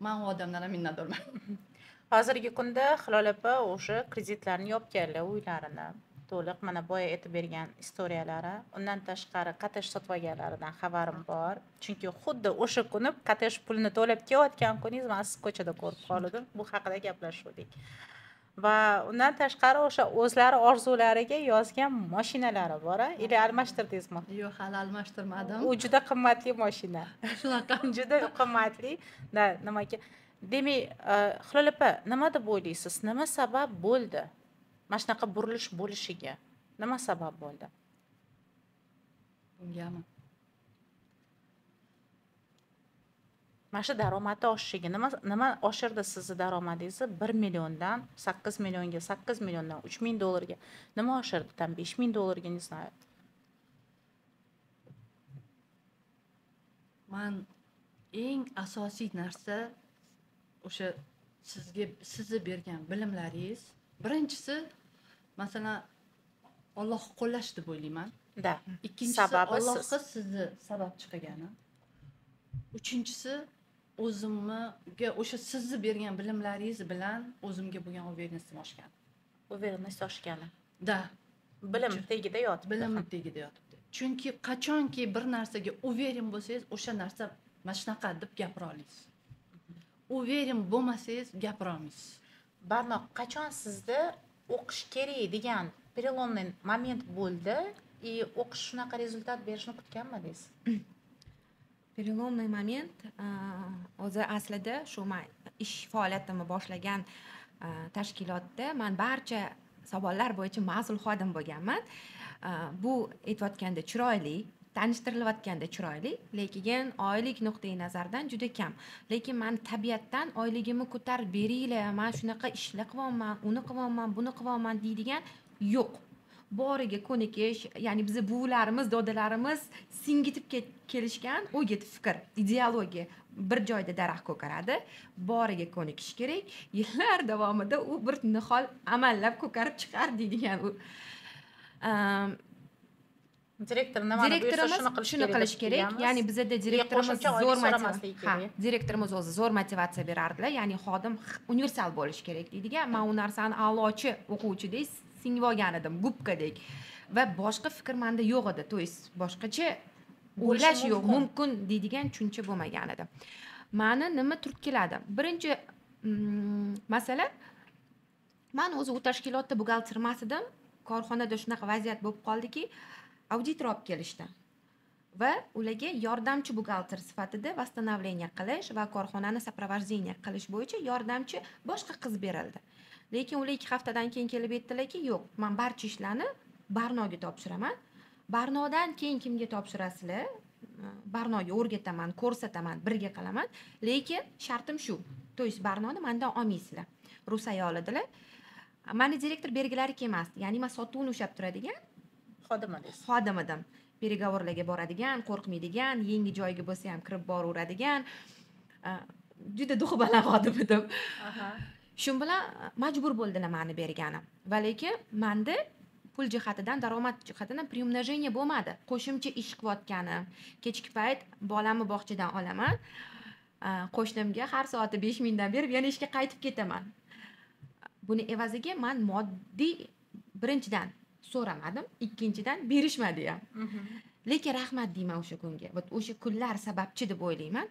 men u odamdan ham minnatdorman. Hozirgi kunda Hilol opa o'sha kreditlarni yopganlar, uylarini to'liq mana boya aytib bergan istoriyalari, undan tashqari kottej sotib olganlaridan xabarim bor. Chunki xuddi o'sha kuni kottej pulini to'lab kelayotgan kuningiz men sizni ko'chada ko'rib qoldim. Bu haqida gaplashdik. Va undan tashqari o'sha o'zlari orzulariga yozgan mashinalari bor, ili almashtirdingizmi? Yo'q, hali almashtirmadim. U juda qimmatli mashina. Shunaqa juda qimmatli. Nimaga? Demak, Hilol opa, nima deb o'ylaysiz? Nima sabab bo'ldi? Mana shunaqa burilish bo'lishiga nima sabab bo'ldi? Bungami? Mana shu daromadi oshishiga nima oshirdi sizni daromadingizni 1 milliondan 8 millionga, 8 milliondan $3000 ga nima oshirdi? Tam $5000 не знаю. Men eng asosiy narsa o'sha sizni bergan bilimlaringiz birinchisi masalan Allohni qo'llash deb o'ylayman. Da. Ikkinchisi Sababi Allohga sizni sababchi qilgani. Uchinchisi o'zimga o'sha sizni bergan bilimlaringiz bilan o'zimga bo'lgan awareness'im oshgan. awareness oshgani. Da, Bilim tagida yotibdi. bilim tagida yotibdi. Chunki qachonki bir narsaga uveren bo'lsangiz, o'sha narsa mana shunaqa deb gapira olasiz. Uveren bo'lmasangiz gapira olmaysiz. Barnoq qachon sizda o'qish kerak degan переломный moment bo'ldi o'qish shunaqa rezultat berishini kutganmidingiz? Переломный moment o'zi aslida shu men ish faoliyatimni boshlagan tashkilotda men barcha savollar bo'yicha mas'ul xodim bo'lganman. Bu aytayotganda chiroyli, tanishtirilayotganda chiroyli, lekin oylik nuqtai nazardan juda kam. Lekin men tabiatdan oyligimni ko'tarib beringlar, men shunaqa ishlar qilyapman, uni qilyapman, buni qilyapman deydigan yo'q. Boriga ko'nikish, ya'ni bizni buvilarimiz, dodalarimiz singitib kelishgan o'git fikr, ideologiya bir joyda daraxt ko'karadi, boriga ko'nikish kerak. Yillar davomida u bir nihol amallab ko'karib chiqar deydigan u Direktor nimani buyursa shuni qilish kerak. Ya'ni bizda direktorimiz zo'r motivatsiya, direktorimiz o'zi zo'r motivatsiya berardilar. Ya'ni xodim universal bo'lishi kerak deydigan. Men u narsani a'lochi o'quvchidek singib olgan edim, gubkadek. Va boshqa fikr menda yo'q edi. To есть boshqacha o'ylash yo'q, mumkin deydigan tushuncha bo'lmagan edi. Meni nima turtkiladi? Birinchi masala, men o'zi u tashkilotda buxgalter emas edim. Korxonada shunaqa vaziyat bo'lib qoldiki, auditor olib kelishdi va ularga yordamchi buxgalter sifatida восстановление qilish va korxonani сопровождение qilish bo'yicha yordamchi boshqa qiz berildi. Lekin ular 2 haftadan keyin kelib aytdilarki, yo'q, men barcha ishlarni Barnoga topshiraman. Barnodan keyin kimga topshirasizlar? Barnoga o'rgataman, ko'rsataman, birga qilaman. Lekin shartim shu. To есть Barnoni mendan olmaysizlar. Rus ayolidilar. Meni direktor belgilari kelmasdi. Ya'ni men sotuvni ushlab turadigan xodim edim. Переговорlarga boradigan, qo'rqmaydigan, yangi joyga bo'lsa ham kirib boraveradigan, juda duxbaland xodim edim. Shu bilan majbur bo'ldilar meni bergani. Va lekin menda pul jihatidan, daromad jihatidan приумножение bo'lmadi. Qo'shimcha ish qilayotganim, kechki payt bolamni bog'chadan olaman, qo'shnimga har soati 5 mingdan berib, yana ishga qaytib ketaman. Buni evaziga men moddiy birinchidan so'ramadim, ikkinchidan berishmadi ham. Lekin rahmat deyman o'sha kunga. O'sha kunlar sababchi deb o'ylayman.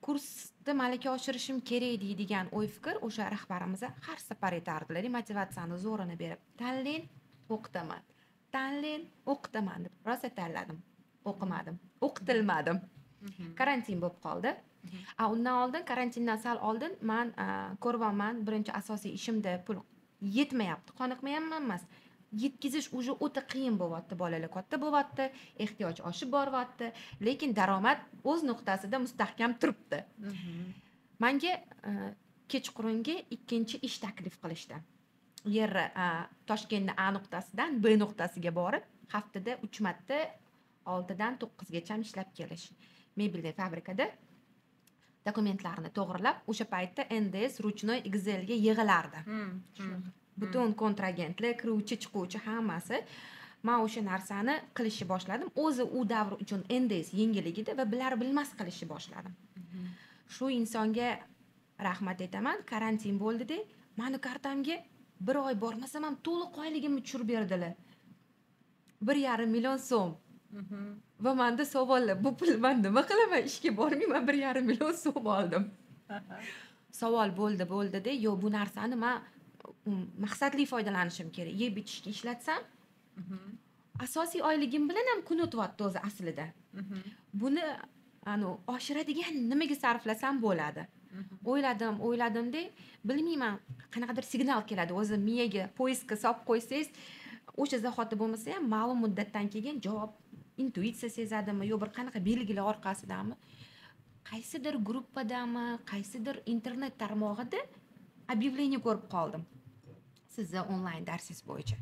Kursda malaka oshirishim kerak deydigan o'y fikr o'sha rahbarimiz har safar aytardilar, motivatsiyani zo'rini berib, tanlang, o'qitaman. Tanlang, o'qitaman deb rosa tanladim, o'qimadim, o'qitilmadim. Karantin bo'lib qoldi. Undan oldin, karantindan sal oldin men ko'ryapman, birinchi asosiy ishimda pul yetmayapti, qoniqmayapman emas. Yetkizish уже o'ta qiyin bo'lyapti, bolalar katta bo'lyapti, ehtiyoj oshib boryapti, lekin daromad o'z nuqtasida mustahkam turibdi. Menga kechqurungi ikkinchi ish taklif qilishdi. Yerni Toshkentning A nuqtasidan B nuqtasiga borib, haftada 3 marta 6 dan 9 gacha ishlab kelish. Mebelli fabrikada dokumentlarni to'g'rilab, o'sha paytda NDS ruchnoy Excel ga yig'ilardi. Butun kontragentlar, kiruvchi, chiquvchi hammasi men o'sha narsani qilishni boshladim. O'zi u davr uchun NDS yengilligida va bilar bilmas qilishni boshladim. Shu insonga rahmat aytaman. Karantin bo'ldi-da, meni kartamga 1 oy bormasam ham to'liq oyligimni tushirib berdilar. 1,5 million so'm. Va menda savollar, bu pul men nima qilaman? Ishga bormayman, 1,5 million so'm oldim. Savol bo'ldi-da, yo bu narsani men maqsadli foydalanishim kerak. Yeb ichishga ishlatsam, asosiy oyligim bilan ham kun o'tyapti o'zi aslida. Buni oshiradigan nimaga sarflasam bo'ladi? O'yladim-da, bilmayman, qanaqadir signal keladi. O'zi miyaga poiskka solib qo'ysangiz, o'sha zahoti bo'lmasa ham ma'lum muddatdan keyin javob intuitsiya sezadimi, yo bir qanaqa belgilar orqasidami, qaysidir gruppadami, qaysidir internet tarmog'ida объявление ko'rib qoldim. Sizni onlayn darsingiz bo'yicha.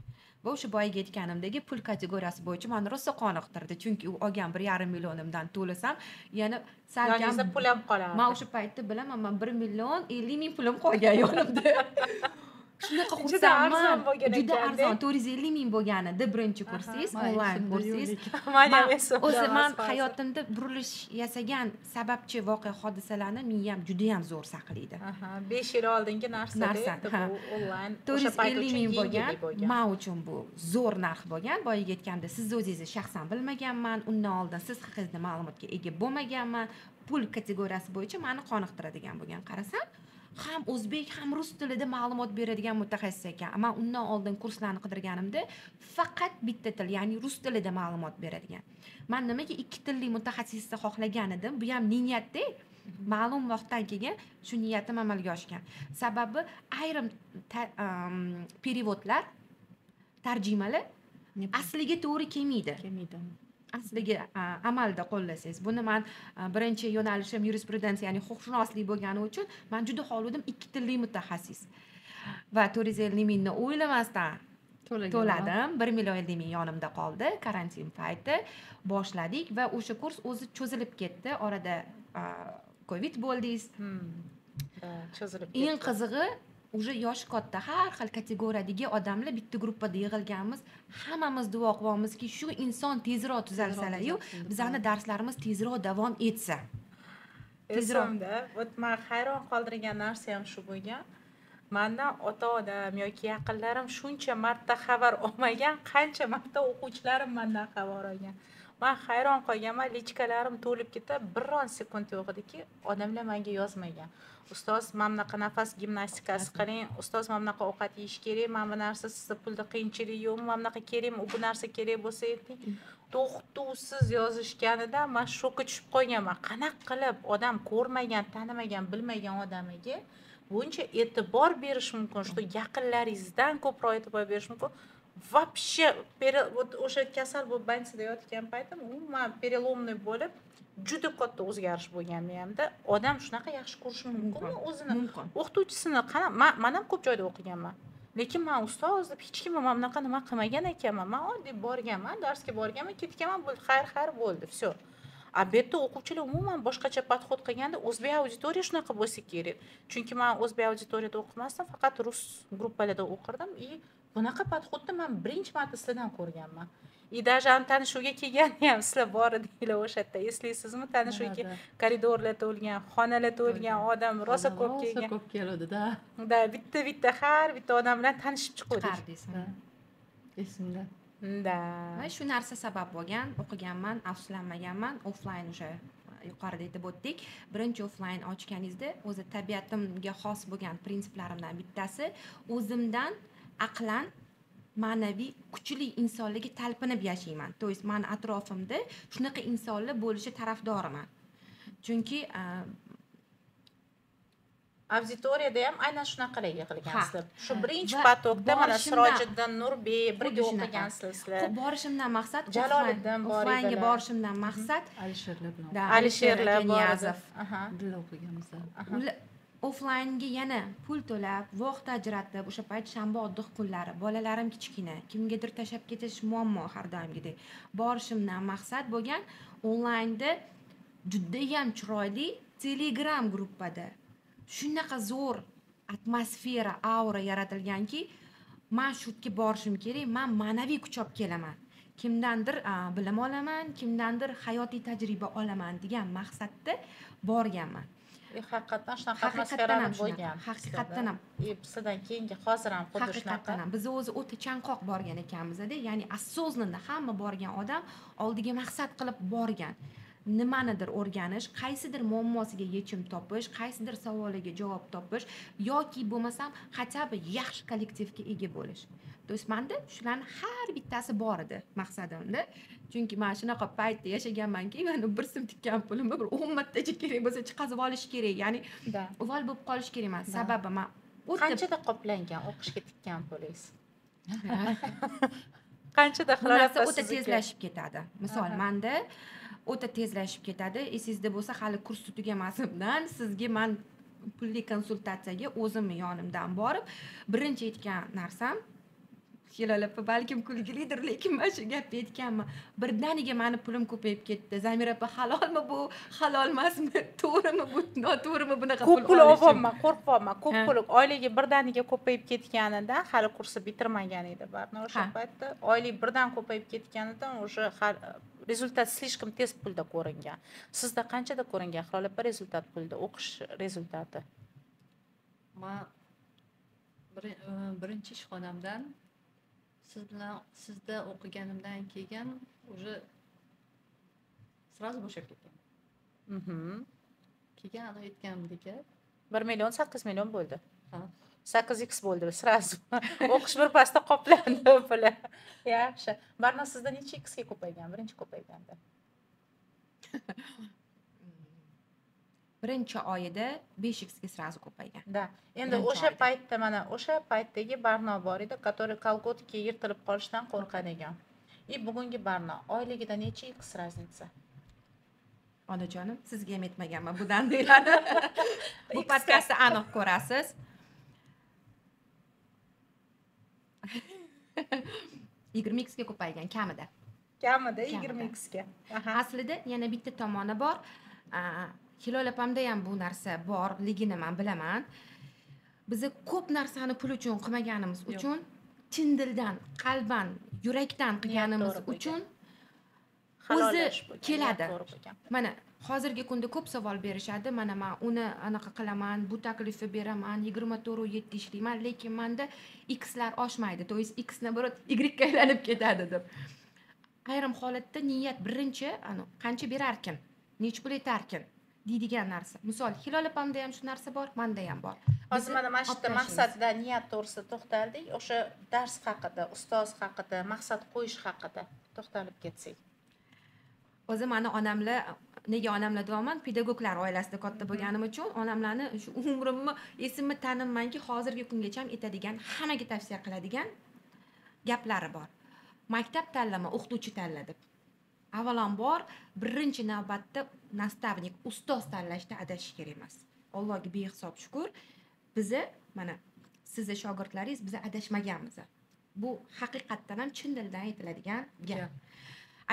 va o'sha boyagi aytganimdagi pul kategoriyasi bo'yicha mani rosa qoniqtirdi, chunki u olgan 1,5 millionimdan to'lasam yana salkam yoningizda pul ham qolardi. men o'sha paytda bilaman, men 1,50,000 pulim qolgan yonimda. Shunaqa Juda arzon xursandman. bo'lgan Juda ekanda. arzon, 450 ming bo'lgan edi birinchi kursingiz, Aha, onlayn esimda kursingiz. yo'q ekan. Mana Man esimda o'zi emas men hozir. hayotimda burilish yasagan sababchi voqea hodisalarni miyam juda ham zo'r saqlaydi. Aha, 5 yil oldingi narsa Narsa, endi ha. bu onlayn o'sha payt 450 uchun ming yengillik bo'lgan, men uchun bu zo'r narx bo'lgan. Boyaga aytganda, siz o'zingizni shaxsan bilmaganman, undan oldin siz haqingizda ma'lumotga ega bo'lmaganman. Pul kategoriyasi bo'yicha meni qoniqtiradigan bo'lgan. Qarasam, ham o'zbek, ham rus tilida ma'lumot beradigan mutaxassis ekan. Men undan oldin kurslarni qidirganimda faqat bitta til, ya'ni rus tilida ma'lumot beradigan. Men nimaga ikki tilli mutaxassisni xohlagan edim? Bu ham niyatda. Ma'lum vaqtdan keyin shu niyatim amalga oshgan. Sababi ayrim perivodlar, tarjimalar asliga to'g'ri kelmaydi. Asliga amalda qo'llasangiz. Buni men birinchi yo'nalishim yurisprudensiya, ya'ni huquqshunoslik bo'lgani uchun men juda xohladim ikki tilli mutaxassis. Va 450 mingni o'ylamasdan to'ladim. 1,50 ming yonimda qoldi. Karantin payti boshladik va o'sha kurs o'zi cho'zilib ketdi. Orada Covid bo'ldingiz. Cho'zilib Eng qizig'i, уже yoshi katta har xil kategoriyadagi odamlar bitta gruppada yig'ilganmiz. Hammamiz duo qilyapmizki, shu inson tezroq tuzalsalar-yu, bizani darslarimiz tezroq davom etsa. Esimda, men hayron qoldirgan narsa ham shu bo'lgan. Mendan ota-onam yoki yaqinlarim shuncha marta xabar olmagan, qancha marta o'quvchilarim mendan xabar olgan. Men hayron qolganman, lichkalarim to'lib ketib, biron sekund yo'q ediki, odamlar menga yozmagan. Ustoz, mana bunaqa nafas gimnastikasi qiling, ustoz, mana bunaqa ovqat yeyish kerak, mana bu narsa sizda pulda qiyinchilik yo'qmi, mana bunaqa kerakmi, bu narsa kerak bo'lsa ayting. To'xtovsiz yozishganida men shokka tushib qolganman. Qanaqa qilib odam ko'rmagan, tanimagan, bilmagan odamiga buncha e'tibor berish mumkin, shu yaqinlaringizdan ko'proq e'tibor berish mumkin. Вообще o'sha kasal bo'lib больницada yotgan paytim umuman переломный bo'lib juda katta o'zgarish bo'lgan miyamda. Odam shunaqa yaxshi ko'rishi mumkinmi o'zini? O'qituvchisini men ham ko'p joyda o'qiganman. Lekin men ustoz deb hech kim mana bunaqa nima qilmagan ekanman. Men oddiy borganman, darsga borganman, ketganman, bo'ldi, xayr bo'ldi, все. A bu yerda o'quvchilar umuman boshqacha podxod qilganda o'zbek auditoriya shunaqa bo'lsa kerak. Chunki men o'zbek auditoriyada o'qimasdim, faqat rus gruppalarda o'qirdim и bunaqa podxodni men birinchi marta sizlardan ko'rganman. И даже tanishuvga kelganda ham sizlar bor edinglar o'sha yerda. Eslaysizmi? Tanishuvga koridorlar to'lgan, xonalar to'lgan odam rosa ko'p kelgan. Rosa ko'p keladi-da. Da, bitta har bitta odam bilan tanishib chiqdik. Esimda. Da. Va shu narsa sabab bo'lgan, o'qiganman, afsuslanmaganman, offlayn o'sha yuqorida aytib o'tdik. Birinchi offlayn ochganingizda o'zi tabiatimga xos bo'lgan prinsiplarimdan bittasi, o'zimdan aqlan ma'naviy kuchli insonlarga talpinib yashayman. To есть men atrofimda shunaqa insonlar bo'lishi tarafdoriman. Chunki auditoriyada ham aynan shunaqalar yig'ilgansizlar. Shu birinchi potokda mana Sirojiddin, Nurbek birga o'qigansizlar. Borishimdan maqsad Jaloliddin bor edi. Offlaynga borishimdan maqsad Alisherlar bilan. Alisherlar bor edi. Birga o'qiganmiz. Offlaynga yana pul to'lab, vaqt ajratib, o'sha payt shanba oddiy kunlari, bolalarim kichkina, kimgadir tashab ketish muammo har doimgidek. Borishimdan maqsad bo'lgan onlaynda juda ham chiroyli Telegram gruppada shunaqa zo'r atmosfera, aura yaratilganki, men shu yerga borishim kerak, men ma'naviy kuch olib kelaman. Kimdandir bilim olaman, kimdandir hayotiy tajriba olaman degan maqsadda borganman. Haqiqatan shunaqa atmosfera bo'lgan. Haqiqatan ham. Sizdan keyingi hozir ham xuddi shunaqa. Biz o'zi o'ta chanqoq borgan ekanmiz-da, ya'ni осознанно hamma borgan odam oldiga maqsad qilib borgan. Nimanidir o'rganish, qaysidir muammosiga yechim topish, qaysidir savoliga javob topish yoki bo'lmasam хотя бы yaxshi kollektivga ega bo'lish. То есть menda shularning har bittasi bor edi maqsadimda. Chunki men shunaqa paytda yashaganmanki, men bir so'm tikkan pulimni bir 10 martacha kerak bo'lsa chiqazib olish kerak. Ya'ni uvol bo'lib qolish kerak emas. Sababi men qanchada qoplangan o'qishga tikkan pulingiz? Qanchada xilolat o'ta tezlashib ketadi. Misol, menda o'ta tezlashib ketadi. Esingizda bo'lsa, hali kurs tugamasidan sizga men pulli konsultatsiyaga o'zim yonimdan borib, birinchi aytgan narsam Hilol opa balkim kulgilidir, lekin men shu gapni aytganman. Birdaniga meni pulim ko'payib ketdi. Zamira opa halolmi bu, halol emasmi, to'g'rimi bu, noto'g'rimi bunaqa ko'p pul pul olishim? olyapman, qo'rqyapman. Ko'p Ha. pul oyligi birdaniga ko'payib ketganida, hali kursni bitirmagan edi Barno o'sha Ha. paytda. Oylik birdan ko'payib ketganidan o'sha rezultat слишком tez pulda ko'ringan. Sizda qanchada ko'ringan Hilol opa rezultat pulda, o'qish rezultati? man birinchi ishxonamdan sizda o'qiganimdan keyin уже сразу bo'shab ketgan. Keyin ana aytganimdek 1 million 8 million bo'ldi. ha 8x bo'ldi сразу. O'qish bir pasda qoplandi puli. Yaxshi. Barno sizda necha x ga ko'paygan? Birinchi ko'payganda. Birinchi oyida 5x ga sразу ko'paygan. Da. Endi Birinchi o'sha oyda. paytda mana o'sha paytdagi Barno bor edi, который kolgotki yirtilib qolishdan qo'rqar ekan. Bugungi Barno oyligida necha x raznica? Onajonim, sizga ham aytmaganman bu dandalarni. Bu podkastni aniq ko'rasiz. 20x ga ko'paygan kamida. Kamida Kamida. 20x ga. Aha. Aslida yana bitta tomoni bor. Hilol opamda ham bu narsa borligini men bilaman. Biz ko'p narsani pul uchun qilmaganimiz Yo'q. uchun, chin dildan, qalban, yurakdan qilganimiz to'g'ri uchun Halollash o'zi bo'lgan, keladi. to'g'ri bo'lgan. Mana hozirgi kunda ko'p savol berishadi. Mana men uni anaqa qilaman, bu taklifni beraman, 24/7 ishlayman, lekin menda xlar oshmaydi. To есть x наоборот y ga aylanib ketadi deb. Ayrim holatda niyat birinchi, qancha berarkin, nech pul etarkin deydigan narsa. Misol, Hilol opamda ham shu narsa bor, menda ham bor. Hozir mana shu yerda Biz maqsadda niyat to'g'risida to'xtaldik. O'sha dars haqida, ustoz haqida, maqsad qo'yish haqida to'xtalib ketsak. O'zi meni onamlar, nega onamlar deyapman, pedagoglar oilasida katta bo'lganim uchun onamlarni shu umrimni esimni tanimmanki, hozirgi kungacha ham aytadigan, hammaga tavsiya qiladigan gaplari bor. Maktab tanlama, o'qituvchi tanla deb. Avvalambor birinchi navbatda nastavnik, ustoz tanlashda adashish kerak emas. Allohga behisob shukr, bizni mana sizni shogirdlaringiz biz adashmaganmiz. Bu haqiqatdan ham chin dildan aytiladigan gap.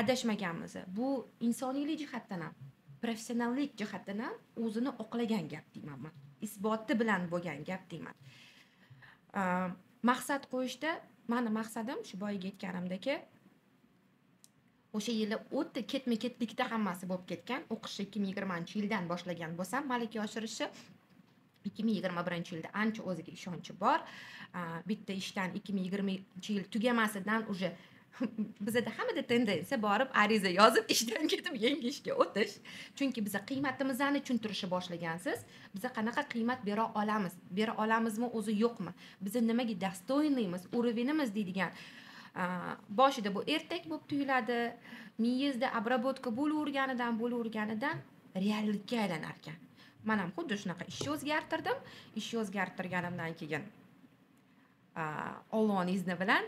Adashmaganmiz. Bu insoniylik jihatdan ham, professionallik jihatdan ham o'zini oqlagan gap deyman men. Isboti bilan bo'lgan gap deyman. Maqsad qo'yishda meni maqsadim shu boyiga aytganimdagi o'sha yili o'tda ketma-ketlikda hammasi bo'lib ketgan. O'qishni 2020-yildan boshlagan bo'lsam, malaka oshirishni 2021-yilda ancha o'ziga ishonchi bor. Bitta ishdan 2020-yil tugamasidan уже bizda hammada tendensiya borib ariza yozib ishdan ketib yangi ishga o'tish. Chunki biz qiymatimizni tushuntirishni boshlagansiz, biz qanaqa qiymat bera olamizmi o'zi yo'qmi? Biz nimaga dostoynimiz, уровенimiz deydigan boshida bu ertak bo'lib tuyuladi, miyangizda обработка bo'laverganidan reallikka aylanar ekan. Men ham xuddi shunaqa ishni o'zgartirdim. Ishni o'zgartirganimdan keyin Allohning izni bilan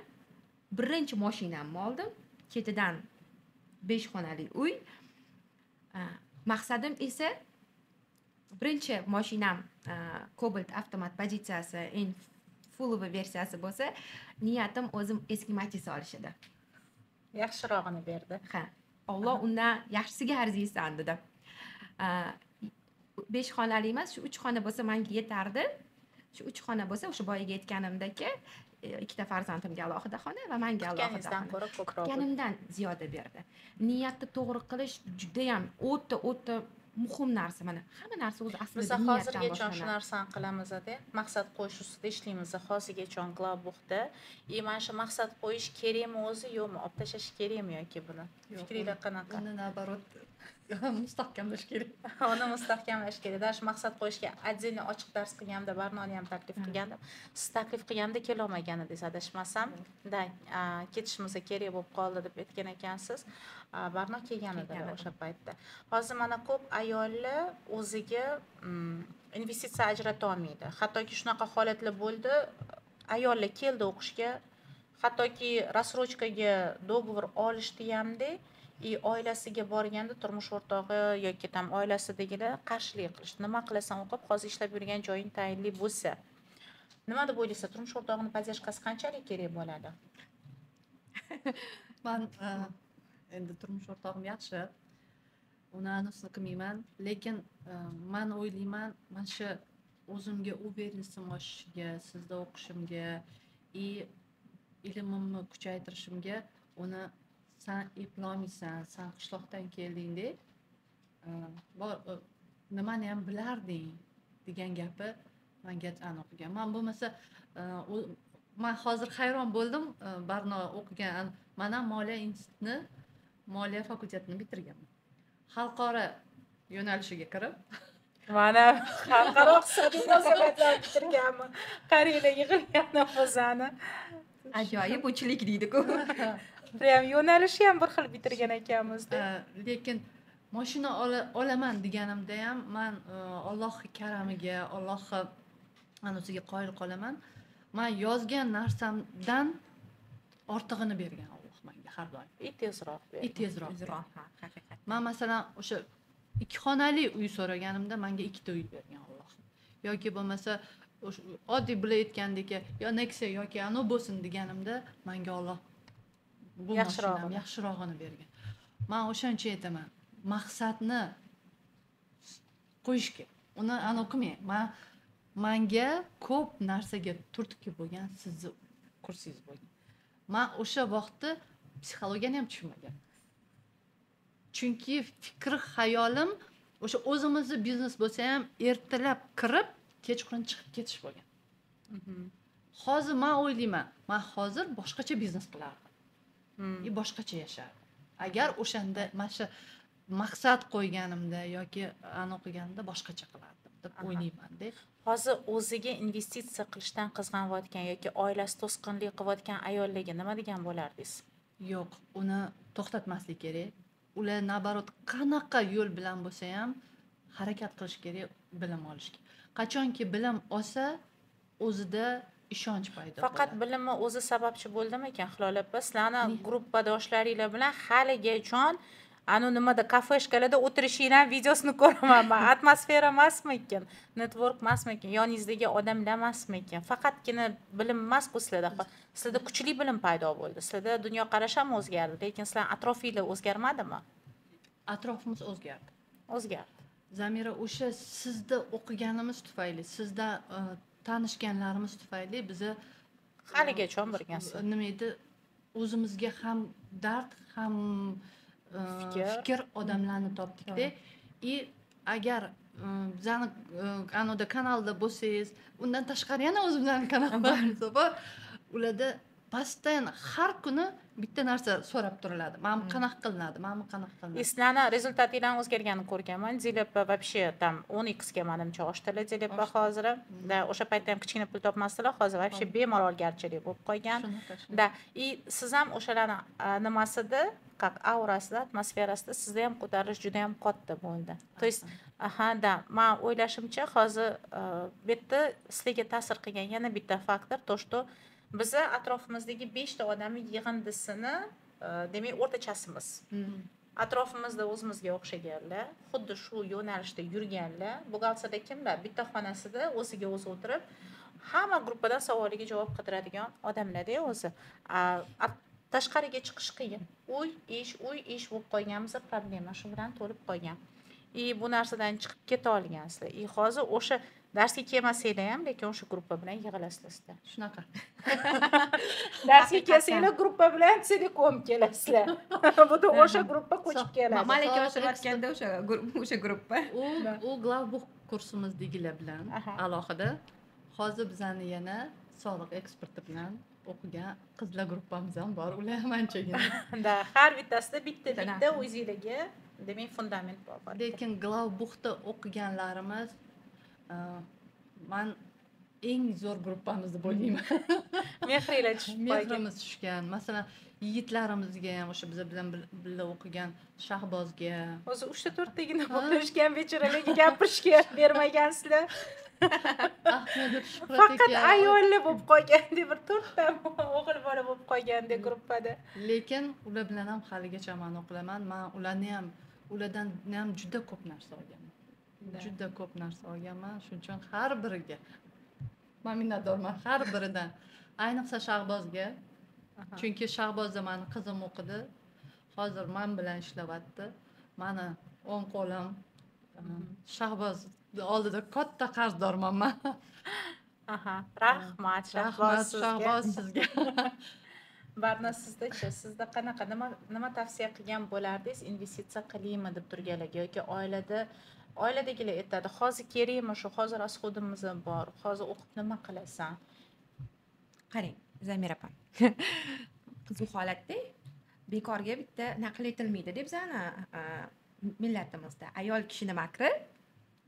birinchi mashinamni oldim. Ketidan 5 xonali uy. Maqsadim esa birinchi mashinam Cobalt avtomat pozitsiyasi eng full versiyasi bo'lsa, niyatim o'zim eski Matiz olish edi. Yaxshirog'ini berdi. Ha, Alloh undan yaxshisiga arziysan dedi. 5 xonali emas, shu 3 xona bo'lsa menga yetardi. Shu 3 xona bo'lsa, o'sha boyiga aytganimdagi ikkita farzandimga alohida xona va menga alohida Kutganingizdan xona. ko'ra ko'proq. Kutganimdan ziyoda berdi. Niyatni to'g'ri qilish juda ham o'ta muhim narsa. Mana hamma narsa o'zi aslida Biz niyatdan hozirgacha shu boshlanadi. narsani qilamiz-da. Maqsad qo'yish ustida ishlaymiz hozirgacha Globuxda. Mana shu maqsad qo'yish kerakmi o'zi yo'qmi? Olib tashlash kerakmi yoki buni? Fikringlar qanaqa? uni naоборот mustahkamlash kerak. Uni mustahkamlash kerak. Dash maqsad qo'yishga отдельно ochiq dars qilganda Barnoni ham taklif qilgandim. Siz taklif qilganda kela olmagan edingiz, adashmasam. Ketishimiz kerak bo'lib qoldi deb aytgan ekansiz. Barno kelgan edi o'sha paytda. Hozir mana ko'p ayollar o'ziga investitsiya ajrata olmaydi. Hattoki shunaqa holatlar bo'ldi. Ayollar keldi o'qishga, hattoki рассрочкаga договор olishdi hamda oilasiga borganda turmush o'rtog'i yoki tam oilasidagilar qarshilik qilishdi. Nima qilasan o'qib, hozir ishlab yurgan joying tayinli bo'lsa, nima deb o'ylaysiz, turmush o'rtog'ini podдержкасы qanchalik kerak bo'ladi? man endi turmush o'rtog'im yaxshi, uni anusini qilmayman, lekin man o'ylayman, mana shu o'zimga uverенностьim oshishiga, sizda o'qishimga и ilmimni kuchaytirishimga uni san eplolmaysan, san qishloqdan kelding-da, nimani ham bilarding degan gapi menga aniq qilgan. Man bo'lmasa man hozir hayron bo'ldim, Barno o'qigan, mana moliya institutini, moliya fakultetini bitirganman. Xalqaro yo'nalishiga kirib, mana xalqaro iqtisodiy munosabatlar bitirganman. Qaranglar yig'ilganlar o'zani. Ajoyib uchilik deydi-ku. Ham yo'nalishi ham bir xil bitirgan ekanmiz-da. Lekin mashina olaman deganimda ham man Allohning karamiga, Allohning anosiga qoyil qolaman. Man yozgan narsamdan ortig'ini bergan Alloh menga har doim. Tezroq berdi. Tezroq. Ha, haqiqat. Man masalan o'sha 2 xonali uy so'raganimda menga 2 ta uy bergan Alloh. Yoki bo'lmasa o'sha oddiy bular aytgandek, yo Nexia yoki ano bo'lsin deganimda menga Alloh bu yaxshirog'ini bergan. Men o'shancha aytaman, maqsadni qo'yishga, uni ana qilmang. Menga ko'p narsaga turtki bo'lgan sizni kursingiz bo'lgan. Men o'sha vaqtda psixologiyani ham tushunmagan. Chunki fikr hayolim o'sha o'zimizni biznes bo'lsa ham ertalab kirib, kechqurun chiqib ketish bo'lgan. Hozir men o'ylayman, men hozir boshqacha biznes qilardim. Boshqacha yashardim. Agar o'shanda mana shu maqsad qo'yganimda yoki ani o'qiganimda boshqacha qilardim deb o'ylayman-da. Hozir o'ziga investitsiya qilishdan qizg'anayotgan yoki oilasi to'sqinlik qilayotgan ayollarga nima degan bo'lardingiz? Yo'q, uni to'xtatmaslik kerak. Ular nabarot qanaqa yo'l bilan bo'lsa ham harakat qilish kerak, bilim olish kerak. Qachonki bilim olsa, o'zida ishonch paydo bo'ladi. Faqat bilimni o'zi sababchi bo'ldimi ekan, Hilol opa? Sizlarni gruppadoshlaringlar bilan haligacha anu nimada kafeshkalarda o'tirishinglar videosini ko'raman. Atmosfera emasmi ekan? Network emasmi ekan? Yoningizdagi odamlar emasmi ekan? Faqatgina bilim emas-ku sizlarda. Sizlarda kuchli bilim paydo bo'ldi. Sizlarda dunyoqarash ham o'zgardi, lekin sizlar atrofinglar o'zgarmadimi? Atrofimiz o'zgardi. O'zgardi. Zamira, o'sha sizda o'qiganimiz tufayli, sizda tanishganlarimiz tufayli bizni haligacha birgasiz. Nima edi? O'zimizga ham dard, ham fikr odamlarni topdik-da. Agar bizani anoda kanalda bo'lsangiz, undan tashqari yana o'zimizning kanallarimiz bor. Ularda pastdan har kuni bitta narsa so'rab turiladi. Mana bu qanaqa qilinadi, mana bu qanaqa qilinadi. Sizlarning rezultatinglar o'zgarganini ko'rganman. Zilepa вообще tam 10x ga menimcha oshdilar Zilepa hozir. Da o'sha paytda ham kichkina pul topmasdilar, hozir вообще bemalol garchilik bo'lib qolgan. Da siz ham o'shalarni nimasida, как aurasida, atmosferasida sizda ham ko'tarilish juda ham katta bo'ldi. То есть da men o'ylashimcha hozir bu yerda sizlarga ta'sir qilgan yana bitta faktor to, что biz atrofimizdagi 5 ta odamning yig'indisini, demak, o'rtachasimiz. Atrofimizda o'zimizga o'xshaganlar, xuddi shu yo'nalishda yurganlar, buxgalterda kimlar? Bitta xonasida o'ziga o'zi o'tirib, hamma gruppadan savoliga javob qidiradigan odamlar-da o'zi. Tashqariga chiqish qiyin. Uy ish bo'lib qolganmiz, problema shu bilan to'lib qolgan. Bu narsadan chiqib keta olgansizlar. Hozir o'sha darsga kelmasanglar ham, lekin o'sha gruppa bilan yig'ilasizlar. Shunaqa. Darsga kelsanglar, gruppa bilan telekom kelasizlar. Bu o'sha gruppa ko'chib keladi. Malaka oshirayotganda o'sha gruppa. U Glavbuch kursimizdagilar bilan alohida. Hozir bizani yana soliq eksperti bilan o'qigan qizlar gruppamiz ham bor. Ular ham anchagina. Har bittasida bitta o'zingizga demak fundament bor. Lekin Glavbuchda o'qiganlarimiz men eng zo'r gruppamiz deb o'ylayman. Mehringlar tushib qolgan. Mehrimiz tushgan. Masalan, yigitlarimizga ham o'sha biz bilan birga o'qigan Shahbozga, o'zi 3-4 tagina o'qishgan bechoralarga gapirishga bermagansizlar. Ahmedov Shuhrat Faqat ayollar bo'lib qolganda, bir 4 ta o'g'il bola bo'lib qolganda gruppada. Lekin ular bilan ham haligacha men o'qilaman. Men ulardan ham juda ko'p narsa olganman. Juda ko'p narsa olganman. Shuning uchun har biriga man minnatdorman har biridan, ayniqsa Shahbozga. Chunki Shahbozda mani qizim o'qidi, hozir men bilan ishlayapti. Mani o'ng qo'lim. Shahboz oldida katta qarzdorman men. Rahmat Rahmat Shahboz sizga. Barna sizda-chi, sizda qanaqa nima tavsiya qilgan bo'lardingiz investitsiya qilaymi deb turganlarga yoki oiladagilar aytadi, hozir kerakmi shu, hozir rasxodimiz bor, hozir o'qib nima qilasan? Qarang, Zamira opam. Qiziq holatda bekorga bitta naql etilmaydi deb bizani millatimizda ayol kishini makri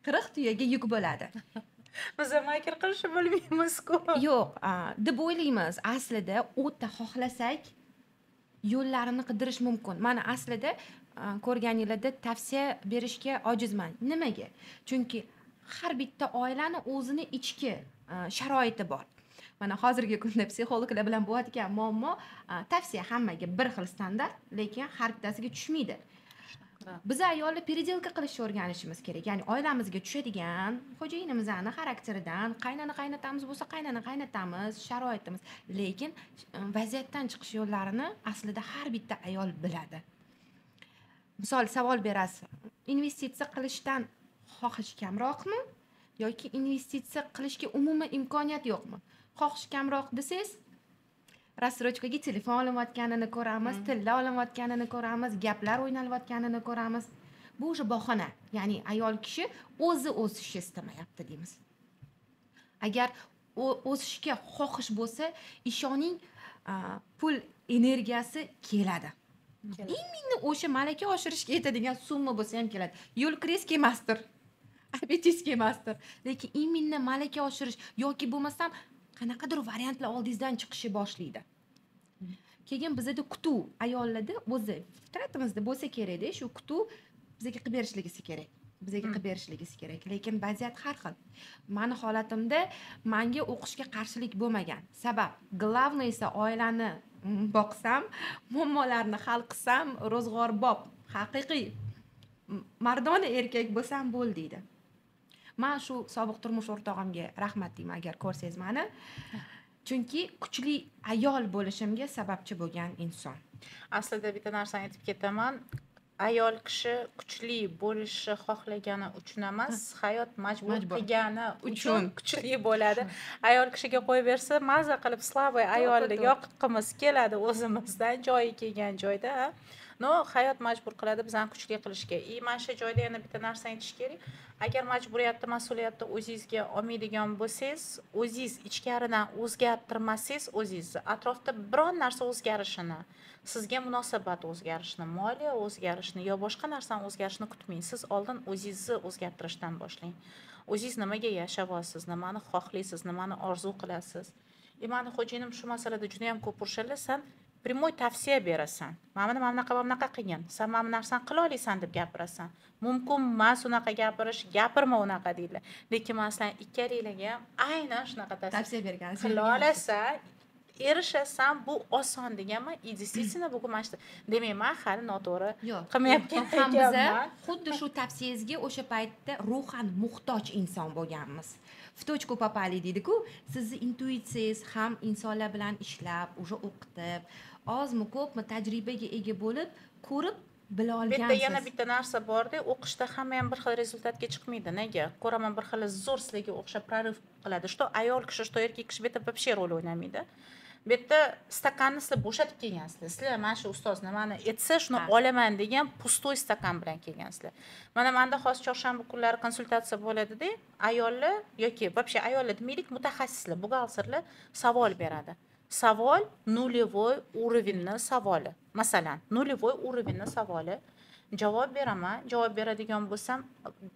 40 tuyaga yuk bo'ladi. Biz makr qilishni bilmaymiz-ku. Yo'q, deb o'ylaymiz. Aslida o'ta xohlasak yo'llarini qidirish mumkin. Mana aslida ko'rganinglarda tavsiya berishga ojizman. Nimaga? Chunki har bitta oilani o'zini ichki sharoiti bor. Mana hozirgi kunda psixologlar bilan bo'layotgan muammo, tavsiya hammaga bir xil standart, lekin har bittasiga tushmaydi. Biz ayollar переделка qilishni o'rganishimiz kerak. Ya'ni oilamizga tushadigan xo'jayinimizni xarakteridan, qaynotamiz bo'lsa qaynotamiz, sharoitimiz, lekin vaziyatdan chiqish yo'llarini aslida har bitta ayol biladi. Misol savol berasiz. Investitsiya qilishdan xohish kamroqmi yoki investitsiya qilishga umuman imkoniyat yo'qmi? Xohish kamroq desangiz, rassrochkaga telefon olayotganini ko'ramiz, tilla olayotganini ko'ramiz, gaplar o'ynalayotganini ko'ramiz. Bu o'sha bahona. Ya'ni ayol kishi o'zi o'sishni istamayapti deymiz. Agar o'sishga xohish bo'lsa, ishoning pul energiyasi keladi. Именно o'sha malaka oshirishga yetadigan summa bo'lsa ham keladi. Yo'l kreski emasdir. Apetiski emasdir. Lekin именно malaka oshirish yoki bo'lmasam qanaqadir variantlar oldingizdan chiqishni boshlaydi. Keyin bizda kutuv ayollarda o'zi fitratimizda bo'lsa kerak-da, shu kutuv bizga qilib berishligisi kerak. Bizga qilib berishligisi kerak. Lekin vaziyat har xil. Meni holatimda menga o'qishga qarshilik bo'lmagan. Sabab, главное esa oilani boqsam, muammolarni hal qilsam, ro'zg'orbob, haqiqiy mardona erkak bo'lsam bo'ldi deydi. Men shu sobiq turmush o'rtog'imga rahmat deyman agar ko'rsangiz meni. Chunki kuchli ayol bo'lishimga sababchi bo'lgan inson. Aslida bitta narsani aytib ketaman. Ayol kishi kuchli bo'lishni xohlagani uchun emas, hayot majbur qilgani uchun kuchli bo'ladi. Ayol kishiga qo'yib bersa, maza qilib slaboy ayolni yoqitqimiz keladi o'zimizdan joyi kelgan joyda. No, hayot majbur qiladi bizani kuchli qilishga. Mana shu joyda yana bitta narsa aytish kerak. Agar majburiyatni, mas'uliyatni o'zingizga olmaydigan bo'lsangiz, o'zingiz ichkaridan o'zgartirmasangiz, o'zingiz atrofda biron narsa o'zgarishini, sizga munosabat o'zgarishini, moliya o'zgarishini yo boshqa narsani o'zgarishini kutmang. Siz oldin o'zingizni o'zgartirishdan boshlang. O'zingiz nimaga yashayapsiz, nimani xohlaysiz, nimani orzu qilasiz. Meni xo'jayinim shu masalada juda ham ko'p urishadi. Sen primoy tavsiya berasan. Mana bunaqa qilgan. Sen mana bu narsani qila olasan deb gapirasan. Mumkin emas unaqa gapirish, gapirma unaqa deydilar. Lekin men sizlar ikkalangizga aynan shunaqa Tavsiya bergansiz. Qila olasan, erishasan, bu oson deganman. Действительно bu mashta. Demak, men hali noto'g'ri qilmayapman. Ham biz xuddi shu tavsiyangizga o'sha paytda ruhan muhtoj inson bo'lganmiz. В точку попали deydi-ku, sizni intuitsiyangiz ham insonlar bilan ishlab, o'sha o'qitib, ozmi ko'pmi tajribaga ega bo'lib, ko'rib bila olgansiz. Bitta yana bitta narsa borda, o'qishda hamma ham bir xil rezultatga chiqmaydi. Nega? Ko'raman bir xil zo'r sizlarga o'xshab prorыв qiladi. Что ayol kishi, что erkak kishi bitta вообще rol o'ynamaydi. Bu yerda stakanni sizlar bo'shatib kelgansizlar. Sizlar mana shu ustoz nimani aytsa, shuni olaman degan pustoy stakan bilan kelgansizlar. Mana menda hozir chorshanba kunlari konsultatsiya bo'ladi-da, ayollar yoki вообще ayollar demaylik, mutaxassislar, buxgalterlar savol beradi. Savol нулевой уровеньni savoli. Masalan, нулевой уровеньni savoli. Javob beraman. Javob beradigan bo'lsam,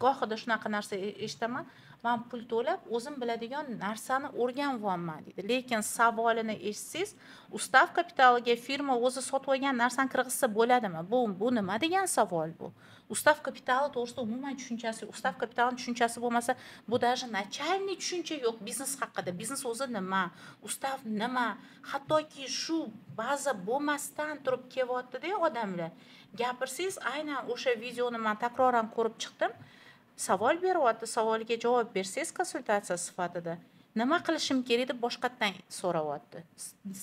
gohida shunaqa narsa eshitaman. Men pul to'lab, o'zim biladigan narsani o'rganayapman deydi. Lekin savolini eshitsangiz, ustav kapitaliga firma o'zi sotib olgan narsani kirgizsa bo'ladimi? Bu nima degan savol bu? Ustav kapitali to'g'risida umuman tushunchasi, ustav kapitalining tushunchasi bo'lmasa, bu даже начальный tushuncha yo'q biznes haqida. Biznes o'zi nima? Ustav nima? Hattoki shu baza bo'lmasdan turib kelyapti-da odamlar. Gapirsangiz, aynan o'sha videoni men takroran ko'rib chiqdim. Savol beryapti, savoliga javob bersangiz konsultatsiya sifatida nima qilishim kerak deb boshqatdan so'rayapti.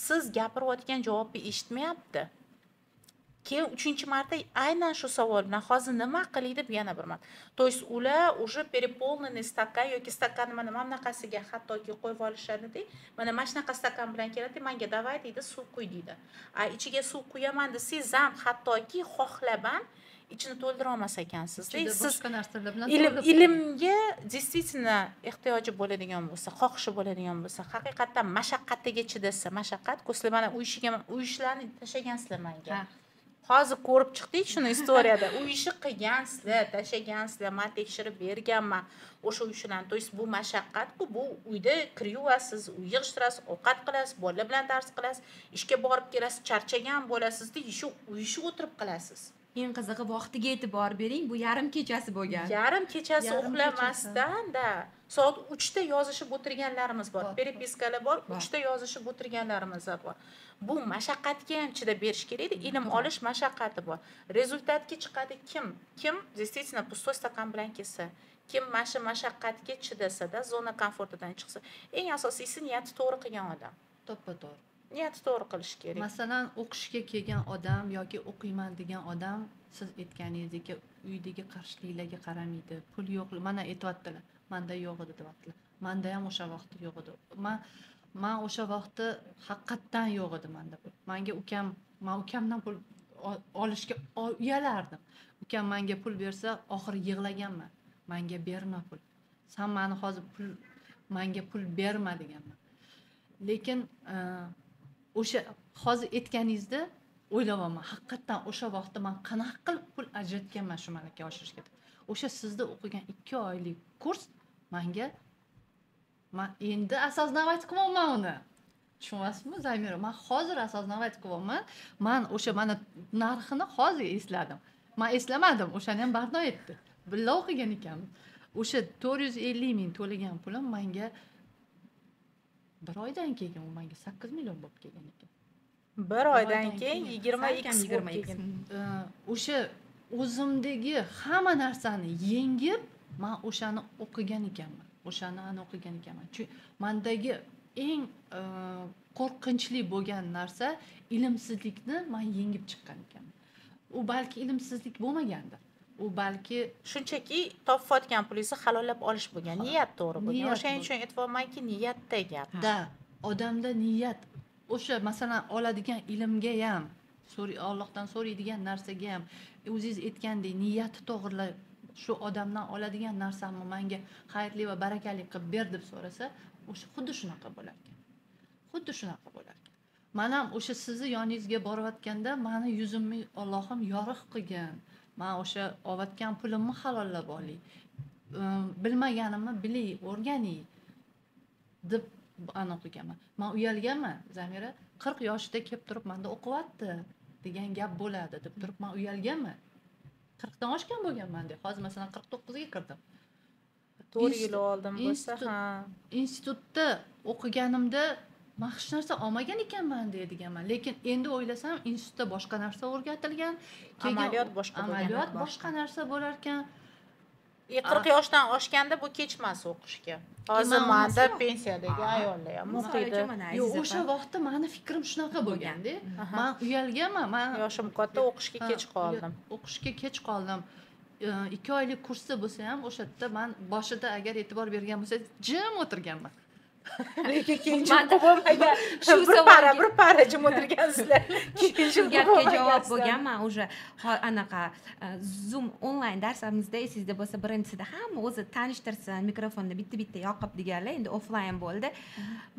Siz gapirayotgan javobni eshitmayapti. Keyin 3-marta aynan shu savol bilan hozir nima qilay deb yana bir marta. То есть ular уже переполненный stakan yoki stakanni mana bunaqasiga hattoki qo'yib olishadi. Mana shunaqa stakan bilan keladi, menga davay deydi, suv quy deydi. Ichiga suv quyaman desangiz ham hattoki xohlab ham ichini to'ldira olmas ekansiz. Siz boshqa narsalar bilan ilmga действительно ehtiyoji bo'ladigan bo'lsa, xohishi bo'ladigan bo'lsa, haqiqatdan mashaqqatiga chidasa, mashaqqat ko'slar mana u ishlarni tashlagansizlar menga. Hozir ko'rib chiqdik shuni istoriyada. U ishni qilgansizlar, tashlagansizlar, men tekshirib berganman. O'sha ishlarni, to есть bu mashaqqat-ku, bu uyda kiriyasiz, uy yig'ishtirasiz, ovqat qilasiz, bolalar bilan dars qilasiz, ishga borib kelasiz, charchagan bo'lasiz-da, uyni o'tirib qilasiz. Eng qizig'i vaqtiga e'tibor bering, bu yarim kechasi bo'lgan. Yarim kechasi uxlamasdan-da soat 3 da yozishib o'tirganlarimiz bor. Peripiskalar bor, 3 da yozishib o'tirganlarimiz bor. Bu mashaqqatga ham chidab berish kerak-da, ilm olish mashaqqati bor. Rezultatga chiqadi kim действительно пустой stakan bilan kelsa, kim mana mashaqqatga chidasa-da, zona komfortidan chiqsa, eng asosiysi niyati to'g'ri qilgan odam. To'ppa-to'g'ri. Niyati to'g'ri qilish kerak. Masalan, o'qishga kelgan odam yoki o'qiyman degan odam siz aytganingizdek uydagi qarshiliklarga qaramaydi. Pul yo'q, mana aytibdilar. Menda yo'q edi deyaptilar. Menda ham o'sha vaqtda yo'q edi. Men o'sha vaqtda haqiqatdan yo'q edi menda pul. Men ukamdan pul olishga uyalardim. Ukam menga pul bersa, oxiri yig'laganman. Menga berma pul. Sen meni hozir menga pul berma deganman. Lekin o'sha hozir aytganingizda o'ylayapman, haqiqatdan o'sha vaqtda men qanaqa qilib pul ajratganman shu malaka oshirishga. O'sha sizda o'qigan 2 oylik kurs menga men endi осознавать qilyapman uni. Tushunyapsizmi, Zamira? Men hozir осознавать qilyapman. Men o'sha mana narxini hozir esladim. Men eslamadim, o'shani ham Barno aytdi. Billa o'qigan ekanmiz. O'sha 450 ming to'lagan pulim menga bir oydan keyin u menga 8 million bo'lib kelgan ekan. Bir oydan keyin 20x kelgan. O'sha o'zimdagi hamma narsani yengib, men o'shani o'qigan ekanman. Chunki mendagi eng qo'rqinchli bo'lgan narsa ilmsizlikni men yengib chiqqan ekanman. U balki ilmsizlik bo'lmagandir. U balki shunchaki topayotgan pulingizni halollab olish bo'lgan, niyat to'g'ri bo'lgan. O'shaning uchun aytibmanki, niyatda gap. Odamda niyat, o'sha masalan oladigan ilmga ham, Allohdan so'raydigan narsaga ham o'zingiz aytgandek niyati to'g'ri, shu odamdan oladigan narsamni menga xayrli va barakali qilib ber deb so'rasa, o'sha xuddi shunaqa bo'lar ekan. Men ham o'sha sizni yoningizga borayotganda meni yuzimni Allohim yorug' qilgan. Men o'sha olayotgan pulimni halollab olay. Bilmaganimni bilay, o'rganay deb ana o'qiganman. Men uyalganman, Zamira 40 yoshida kelib turib menda o'qiyapti degan gap bo'ladi deb turib men uyalganman. 40 dan oshgan bo'lganman deb. Hozir masalan 49 ga kirdim. 4 yil oldin bo'lsa, institutda o'qiganimda men hech narsa olmagan ekanman deydiganman. Lekin endi o'ylasam, institutda boshqa narsa o'rgatilgan, amaliyot boshqa narsa bo'lar ekan. 40 yoshdan oshganda bu kechmas o'qishga. Hozir menda pensiyadagi ayollar ham o'qiydi. Yo'q, o'sha vaqtda meni fikrim shunaqa bo'lganda, men uyalganman. Men yoshim katta, o'qishga kech qoldim. 2 oylik kursda bo'lsa ham o'sha yerda men boshida agar e'tibor bergan bo'lsa, jim o'tirganman. Lekin keyin bo'lmagan. Shu bir para jim o'tirgansizlar. Shu gapga javob bo'lganman. O'sha anaqa Zoom onlayn darsimizda esingizda bo'lsa, birinchisida hamma o'zi tanishtirsin, mikrofonni bitta yoqib deganlar, endi offlayn bo'ldi.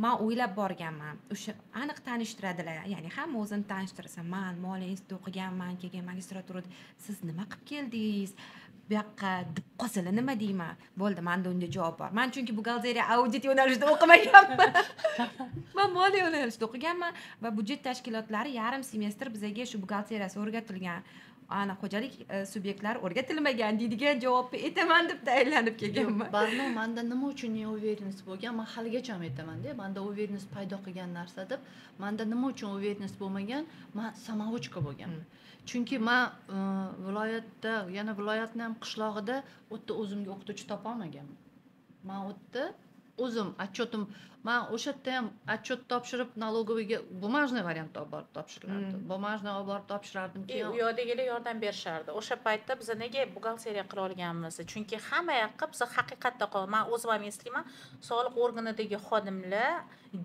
Men o'ylab borganman. O'sha aniq tanishtiradilar. Ya'ni hamma o'zini tanishtirsa, men moliya institutida o'qiganman, keyin magistraturada siz nima qilib keldingiz? Bu yoqqa deb qolsalar nima deyman? Bo'ldi, menda unga javob bor. Men chunki buxgalteriya audit yo'nalishida o'qimaganman. Men moliya yo'nalishida o'qiganman va budjet tashkilotlari yarim semestr bizga shu buxgalteriyasi o'rgatilgan. Ana xo'jalik subyektlari o'rgatilmagan deydigan javobni aytaman deb tayyorlanib kelganman. Barno menda nima uchun uverенность bo'lgan? Men haligacha ham aytaman-da, menda uverенность paydo qilgan narsa deb. Menda nima uchun uverенность bo'lmagan? Men samovochka bo'lganman. Chunki men viloyatda, yana viloyatning ham qishlog'ida o'tda o'zimga o'qituvchi topa olmaganman. Men o'tda o'zim отчетim man o'sha yerda ham отчет topshirib налоговыйga бумажный variantda olib borib topshirilardi. Bumajniy olib borib topshirardim u keyin yoqdagilar yordam berishardi. O'sha paytda biz nega buxgalteriya qila olganmiz? Chunki hamma yoqqa biz haqiqatda men o'zim ham eslayman, soliq organidagi xodimlar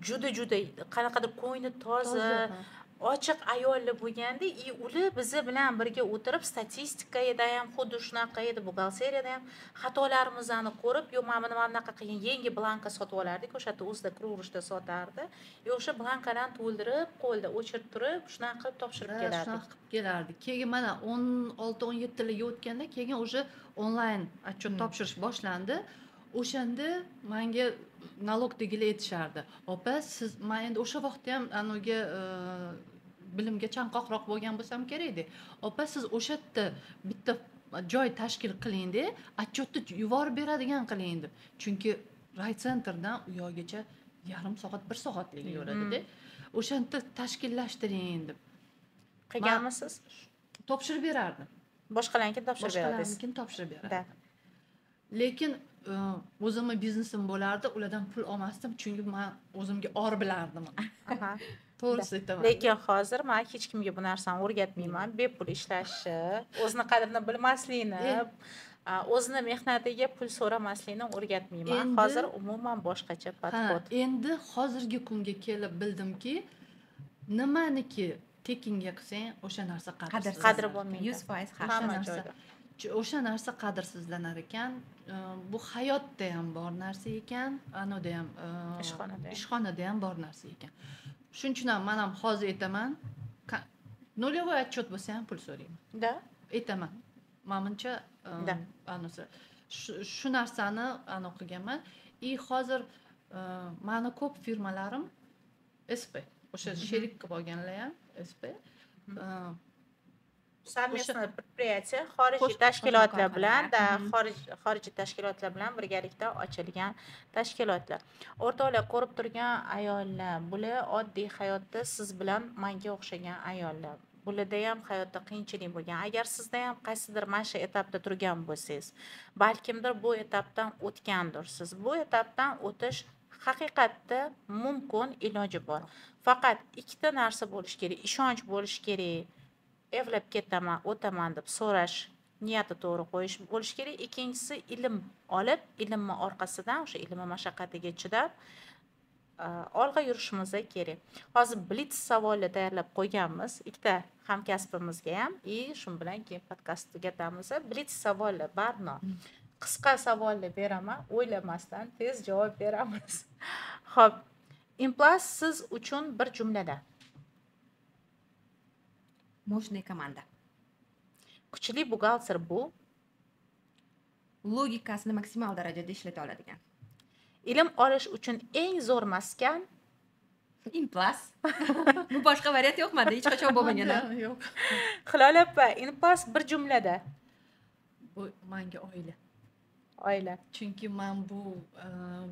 juda qanaqadir ko'ngli toza, ochiq ayollar bo'lganda, ular biz bilan birga o'tirib statistikada ham xuddi shunaqa edi, buxgalteriyada ham xatolarimizni ko'rib, yo mana bunaqa qiyin yangi blanka sotib olardik, o'sha yerda o'zida krurushda sotardi. O'sha blankalarni to'ldirib, qo'lda o'chirib turib, shunaqa qilib topshirib kelardik. shunaqa qilib kelardik. Keyin mana 16-17 yilga o'tganda keyin o'sha onlayn отчет topshirish boshlandi. O'shanda menga налогdagilar aytishardi. Opa, siz men endi o'sha vaqtda ham anoga bilimga chanqoqroq bo'lgan bo'lsam kerak-da. Opa, siz o'sha yerda bitta joy tashkil qiling-da, отчетni yuborib beradigan qiling deb. Chunki raysentrdan u yoqgacha yarim soat, 1 soatlik yo'ladi-da. O'shanda tashkillashtiring deb. Qilganmisiz? Topshirib berardim. Boshqalarga topshirib berardingiz. Boshqalarnikini topshirib berardim. Lekin o'zimni biznesim bo'lardi, ulardan pul olmasdim, chunki men o'zimga or bilardim. Aha. To'g'risi aytaman. Lekin hozir men hech kimga bu narsani o'rgatmayman. Bepul ishlashni, o'zini qadrini bilmaslikni, o'zini mehnatiga pul so'ramaslikni o'rgatmayman. Hozir umuman boshqacha podxod. Endi hozirgi kunga kelib bildimki, nimaniki tekinga qilsang, o'sha narsa qadri bo'lmaydi. 100% Hamma joyda. O'sha narsa qadrsizlanar ekan. Bu hayotda ham bor narsa ekan, anoda ham ishxonada ham bor narsa ekan. Shuning uchun ham men ham hozir aytaman, нулевой отчет bo'lsa ham pul so'rayman. Da. Aytaman. Menimcha anosi shu narsani qilganman. Hozir meni ko'p firmalarim SP, o'sha sherik qilib olganlar ham SP. Совместное предприятие xorijiy tashkilotlar bilan, xorijiy tashkilotlar bilan birgalikda ochilgan tashkilotlar. O'rtoqlar, ko'rib turgan ayollar, bular oddiy hayotda siz bilan menga o'xshagan ayollar. Bularda ham hayotda qiyinchilik bo'lgan. Agar sizda ham qaysidir mana shu etapda turgan bo'lsangiz, balkimdir bu etapdan o'tgandirsiz. Bu etapdan o'tish haqiqatda mumkin, iloji bor. Faqat ikkita narsa bo'lish kerak, ishonch bo'lish kerak. Evlab ketaman, o'taman deb so'rash, niyati to'g'ri qo'yish bo'lish kerak. Ikkinchisi ilm olib, ilmni orqasidan o'sha ilm mashaqqatiga chidab olg'a yurishimiz kerak. Hozir blitz savolni tayyorlab qo'yganmiz. Ikkita hamkasbimizga ham, shu bilan keyin podkast tugatamiz. Blitz savolni barno. Qisqa savolni beraman, o'ylamasdan tez javob beramiz. Xo'p, Implus siz uchun bir jumlada. Мощная команда. Kuchli buxgalter bu Logikasini maksimal darajada ishlata oladigan. ilm olish uchun eng zo'r maskan Implus. Bu boshqa variant yo'qmadi, hech qachon bo'lmagan. Yo'q. Hilol opa, Implus bir jumlada. Bu menga oila. Oila. Chunki men bu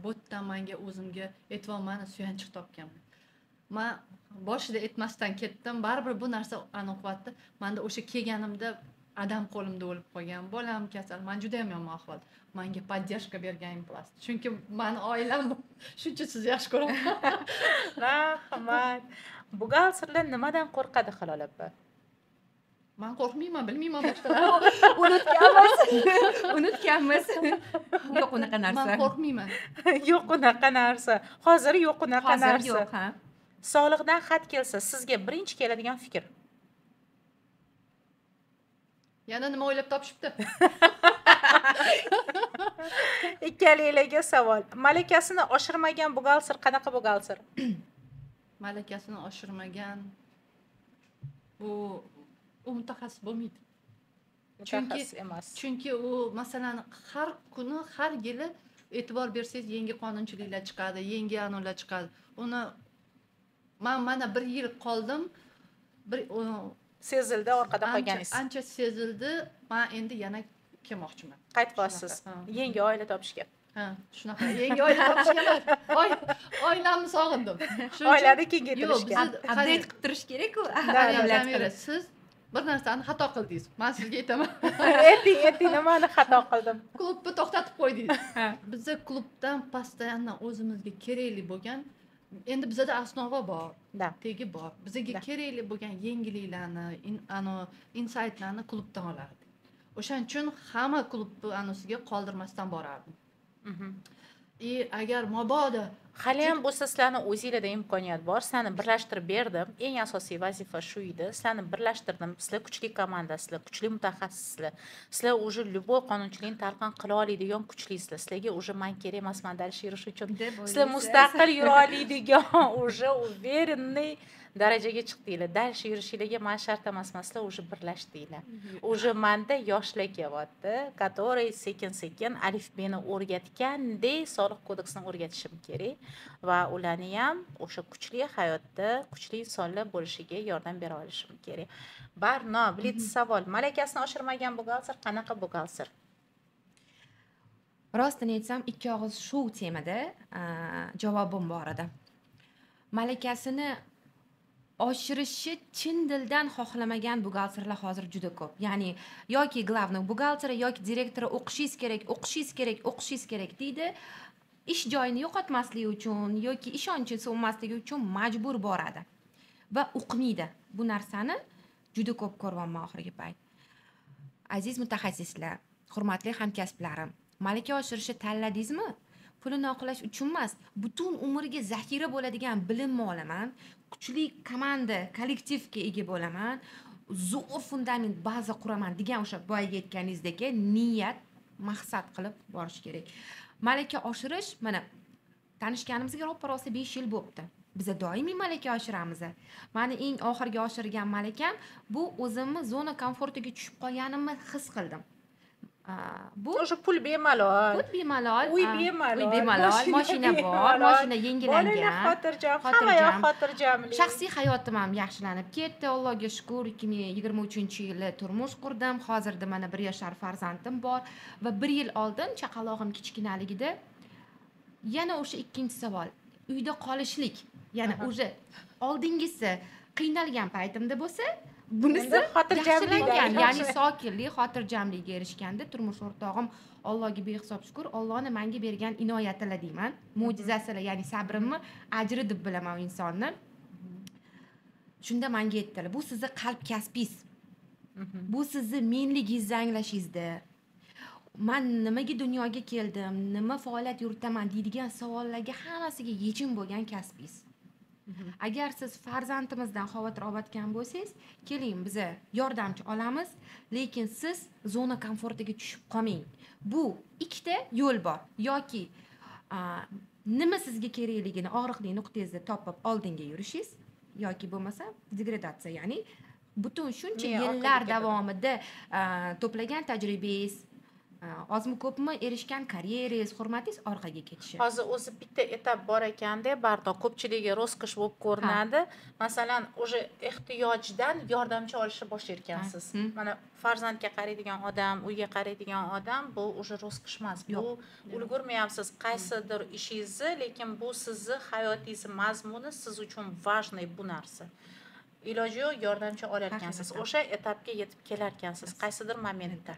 yerdan menga o'zimga e'tiborni suyanchiq topganman. Men boshida aytmasdan ketdim, baribir bu narsa aniqlatdi. Menda o'sha kelganimda adam qo'limda o'lib qolgan, bolam kasal, men juda ham yomon ahvolda. Menga поддержка bergan Implus. Chunki meni oilam shuncha sizni yaxshi ko'raman. Rahmat. Buxgalterlar nimadan qo'rqadi Hilol opa? Men qo'rqmayman, bilmayman boshqalar. Unutganmiz. Yo'q unaqa narsa. Men qo'rqmayman. Yo'q unaqa narsa. Hozir yo'q unaqa narsa. Hozir yo'q, ha. Sog'liqdan xat kelsa, sizga birinchi keladigan fikr. Yana nima o'ylab topishibdi? Ikkalanglarga savol. Malakasini oshirmagan buxgalter qanaqa buxgalter? Malakasini oshirmagan bu mutaxassis bo'lmaydi. Mutaxassis emas. Chunki u masalan har kuni, har yili e'tibor bersangiz yangi qonunchiliklar chiqadi, yangi anonlar chiqadi. Uni mana 1 yil qoldim. Sezildi orqada qolganingiz. Ancha sezildi. Men endi yana kelmoqchiman. Qaytyapsiz. Yangi oila topishga. Ha, shunaqa. Yangi oila topishga. Oilamni sog'indim. Oilani kengaytirishga. Update qilib turish kerak-ku. Siz bir narsani xato qildingiz. Men sizga aytaman. Ayting, nimani xato qildim? Klubni to'xtatib qo'ydingiz. Bizda klubdan postoyanno o'zimizga kerakli bo'lgan, endi bizada основа bor, Da. tegi bor. Bizga Da. kerakli bo'lgan yangiliklarni, insaytlarni klubdan olardik. O'shaning uchun hamma klubni anosiga qoldirmasdan borardim. Agar mabodo Hali ham bo'lsa sizlarning o'zingizlarda imkoniyat bor. Sizlarni birlashtirib berdim. Eng asosiy vazifa shu edi. Sizlarni birlashtirdim. Sizlar kuchli komanda, sizlar kuchli mutaxassislar. Sizlar уже любой qonunchilikni talqin qila oladigan kuchlisizlar. Sizlarga уже men kerak emasman dalish yurish uchun. Sizlar mustaqil yura oladigan уже уверенный darajaga chiqdinglar. Dalish yurishinglarga men shart emasman. Sizlar уже birlashdinglar. Уже menda yoshlar kelyapti, который sekin-sekin alifbeni o'rgatgandek soliq kodeksini o'rgatishim kerak va ularni ham o'sha kuchli hayotda, kuchli insonlar bo'lishiga yordam bera olishim kerak. Barno, blitz savol. Malakasini oshirmagan buxgalter qanaqa buxgalter? Rostini aytsam, ikki og'iz shu temada javobim bor edi. Malakasini oshirishni chin dildan xohlamagan buxgalterlar hozir juda ko'p. Ya'ni yoki glavniy buxgalteri yoki direktori o'qishingiz kerak deydi. Ish joyini yo'qotmasligi uchun yoki ishonchi so'nmasligi uchun majbur boradi va o'qimaydi. Bu narsani juda ko'p ko'ryapman oxirgi payt. Aziz mutaxassislar, hurmatli hamkasblarim, malaka oshirishni tanladingizmi? Pulini oqlash uchun emas, butun umrga zaxira bo'ladigan bilimni olaman, kuchli komanda, kollektivga ega bo'laman, zo'r fundament, baza quraman degan o'sha boyaga aytganingizdek niyat, maqsad qilib borish kerak. Malaka oshirish, mana tanishganimizga ro'parasi 5 yil bo'libdi. Biz doimiy malaka oshiramiz. Meni eng oxirgi oshirgan malakam bu o'zimni zona komfortiga tushib qolganimni his qildim. Bu o'sha pul bemalol. Pul bemalol, Uy bemalol, mashina bor, mashina yangilangan. Bolalar xotirjam, hamma yoq xotirjamlik. Shaxsiy hayotim ham yaxshilanib ketdi, Allohga shukr. 2023-yili turmush qurdim. Hozirda mana 1 yoshar farzandim bor va 1 yil oldin chaqalog'im kichkinaligida yana o'sha ikkinchi savol, uyda qolishlik, ya'ni o'sha oldingisi qiynalgan paytimda bo'lsa, bunisi yaxshilangan, ya'ni sokinlik, xotirjamlikka erishganda turmush o'rtog'im Allohga behisob shukr, Allohning menga bergan inoyatilar deyman, mo'jizasilar, ya'ni sabrimni ajri deb bilaman u insonni. Shunda menga aytdilar, bu sizning qalb kasbingiz. Bu sizning menligingizni anglashingizda. Men nimaga dunyoga keldim, nima faoliyat yuritaman deydigan savollarga hammasiga yechim bo'lgan kasbingiz. Agar siz farzandimizdan xavotir olayotgan bo'lsangiz, keling biz yordamchi olamiz, lekin siz zona komfortiga tushib qolmang. Bu ikkita yo'l bor. Yoki nima sizga kerakligini og'riqli nuqtangizda topib oldinga yurishingiz, yoki bo'lmasa degradatsiya, ya'ni butun shuncha yillar davomida to'plagan tajribangiz, ozmi ko'pmi erishgan karyerangiz, hurmatingiz orqaga ketishi. Hozir o'zi bitta etap bor ekanda, Bardo, ko'pchiligiga ro'zqish bo'lib ko'rinadi. Masalan, o'sha ehtiyojdan yordamchi olishni boshlayotgansiz. Mana farzandga qaraydigan odam, uyga qaraydigan odam, bu o'sha ro'zqish emas. Bu ulgurmayapsiz qaysidir ishingizni, lekin bu sizning hayotingiz mazmuni, siz uchun важный bu narsa. Iloji yo'q yordamchi olayotgansiz. O'sha etapga yetib kelarkansiz qaysidir momentda.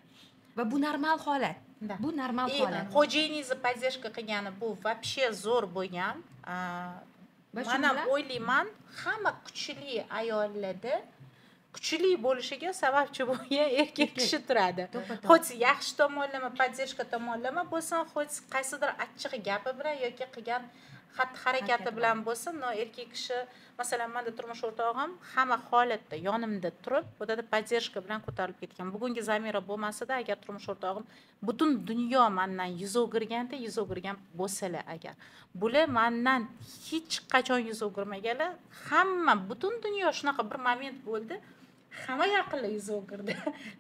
Va bu normal holat. Bu normal holat. Xo'jayiningizni поддержка qilgani bu вообще zo'r bo'lgan. Mana o'ylayman, hamma kuchli ayollarda kuchli bo'lishiga sababchi bo'lgan erkak kishi turadi. Xo'j yaxshi tomonlama, поддержка tomonlama bo'lsin, xo'j qaysidir achchiq gapi bilan yoki qilgan xatti-harakati bilan bo'lsin, no erkak kishi, masalan, menda turmush o'rtog'im hamma holatda yonimda turib, bu yerda поддержка bilan ko'tarilib ketgan. Bugungi Zamira bo'lmasada, agar turmush o'rtog'im butun dunyo mendan yuz o'girganda, yuz o'girgan bo'lsalar agar, bular mendan hech qachon yuz o'girmaganlar, hamma butun dunyo shunaqa bir moment bo'ldi, hamma yaqinlar yuz o'girdi.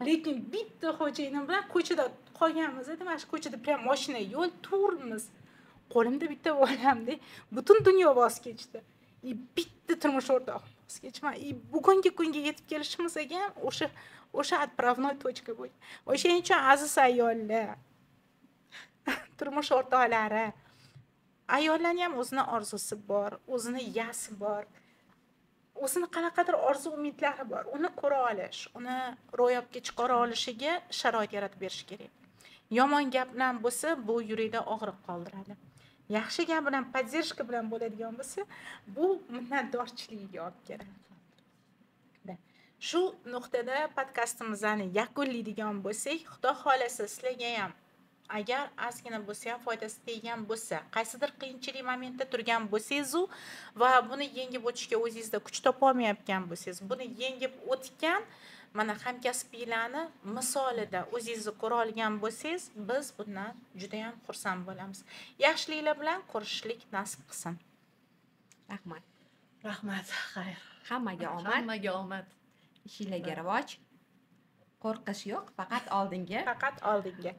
Lekin bitta xo'jayinim bilan ko'chada qolganmiz edi, mana shu ko'chada prям mashina yo'l turmiz. Qo'limda bitta bolamda butun dunyo voz kechdi. Bitta turmush o'rtog'im voz kechman. Bugungi kunga yetib kelishimiz ham o'sha отправной точка bo'ldi. O'shaning uchun aziz ayollar, turmush o'rtoqlari, ayollarning ham o'zining orzusi bor, o'zining yasi bor. o'zini qanaqadir orzu umidlari bor, uni ko'ra olish, uni ro'yobga chiqara olishiga sharoit yaratib berish kerak. Yomon gap bilan bo'lsa, bu yurakda og'riq qoldiradi. Yaxshi gap bilan, поддержка bilan bo'ladigan bo'lsa, bu minnatdorchilikka olib keladi. Shu nuqtada podkastimizni yakunlaydigan bo'lsak, Xudo xolasa sizlarga ham agar ozgina bo'lsa ham foydasi teggan bo'lsa, qaysidir qiyinchilik momentda turgan bo'lsangiz va buni yengib o'tishga o'zingizda kuch topolmayotgan bo'lsangiz, buni yengib o'tgan mana hamkasbinglarni misolida o'zingizni ko'ra olgan bo'lsangiz, biz bundan juda ham xursand bo'lamiz. Yaxshiliklar bilan ko'rishishlik nasib qilsin. Rahmat. Rahmat. Xayr. Hammaga omad, Hammaga omad. ishinglarga rivoj. Qo'rqish yo'q, faqat oldinga. Faqat oldinga.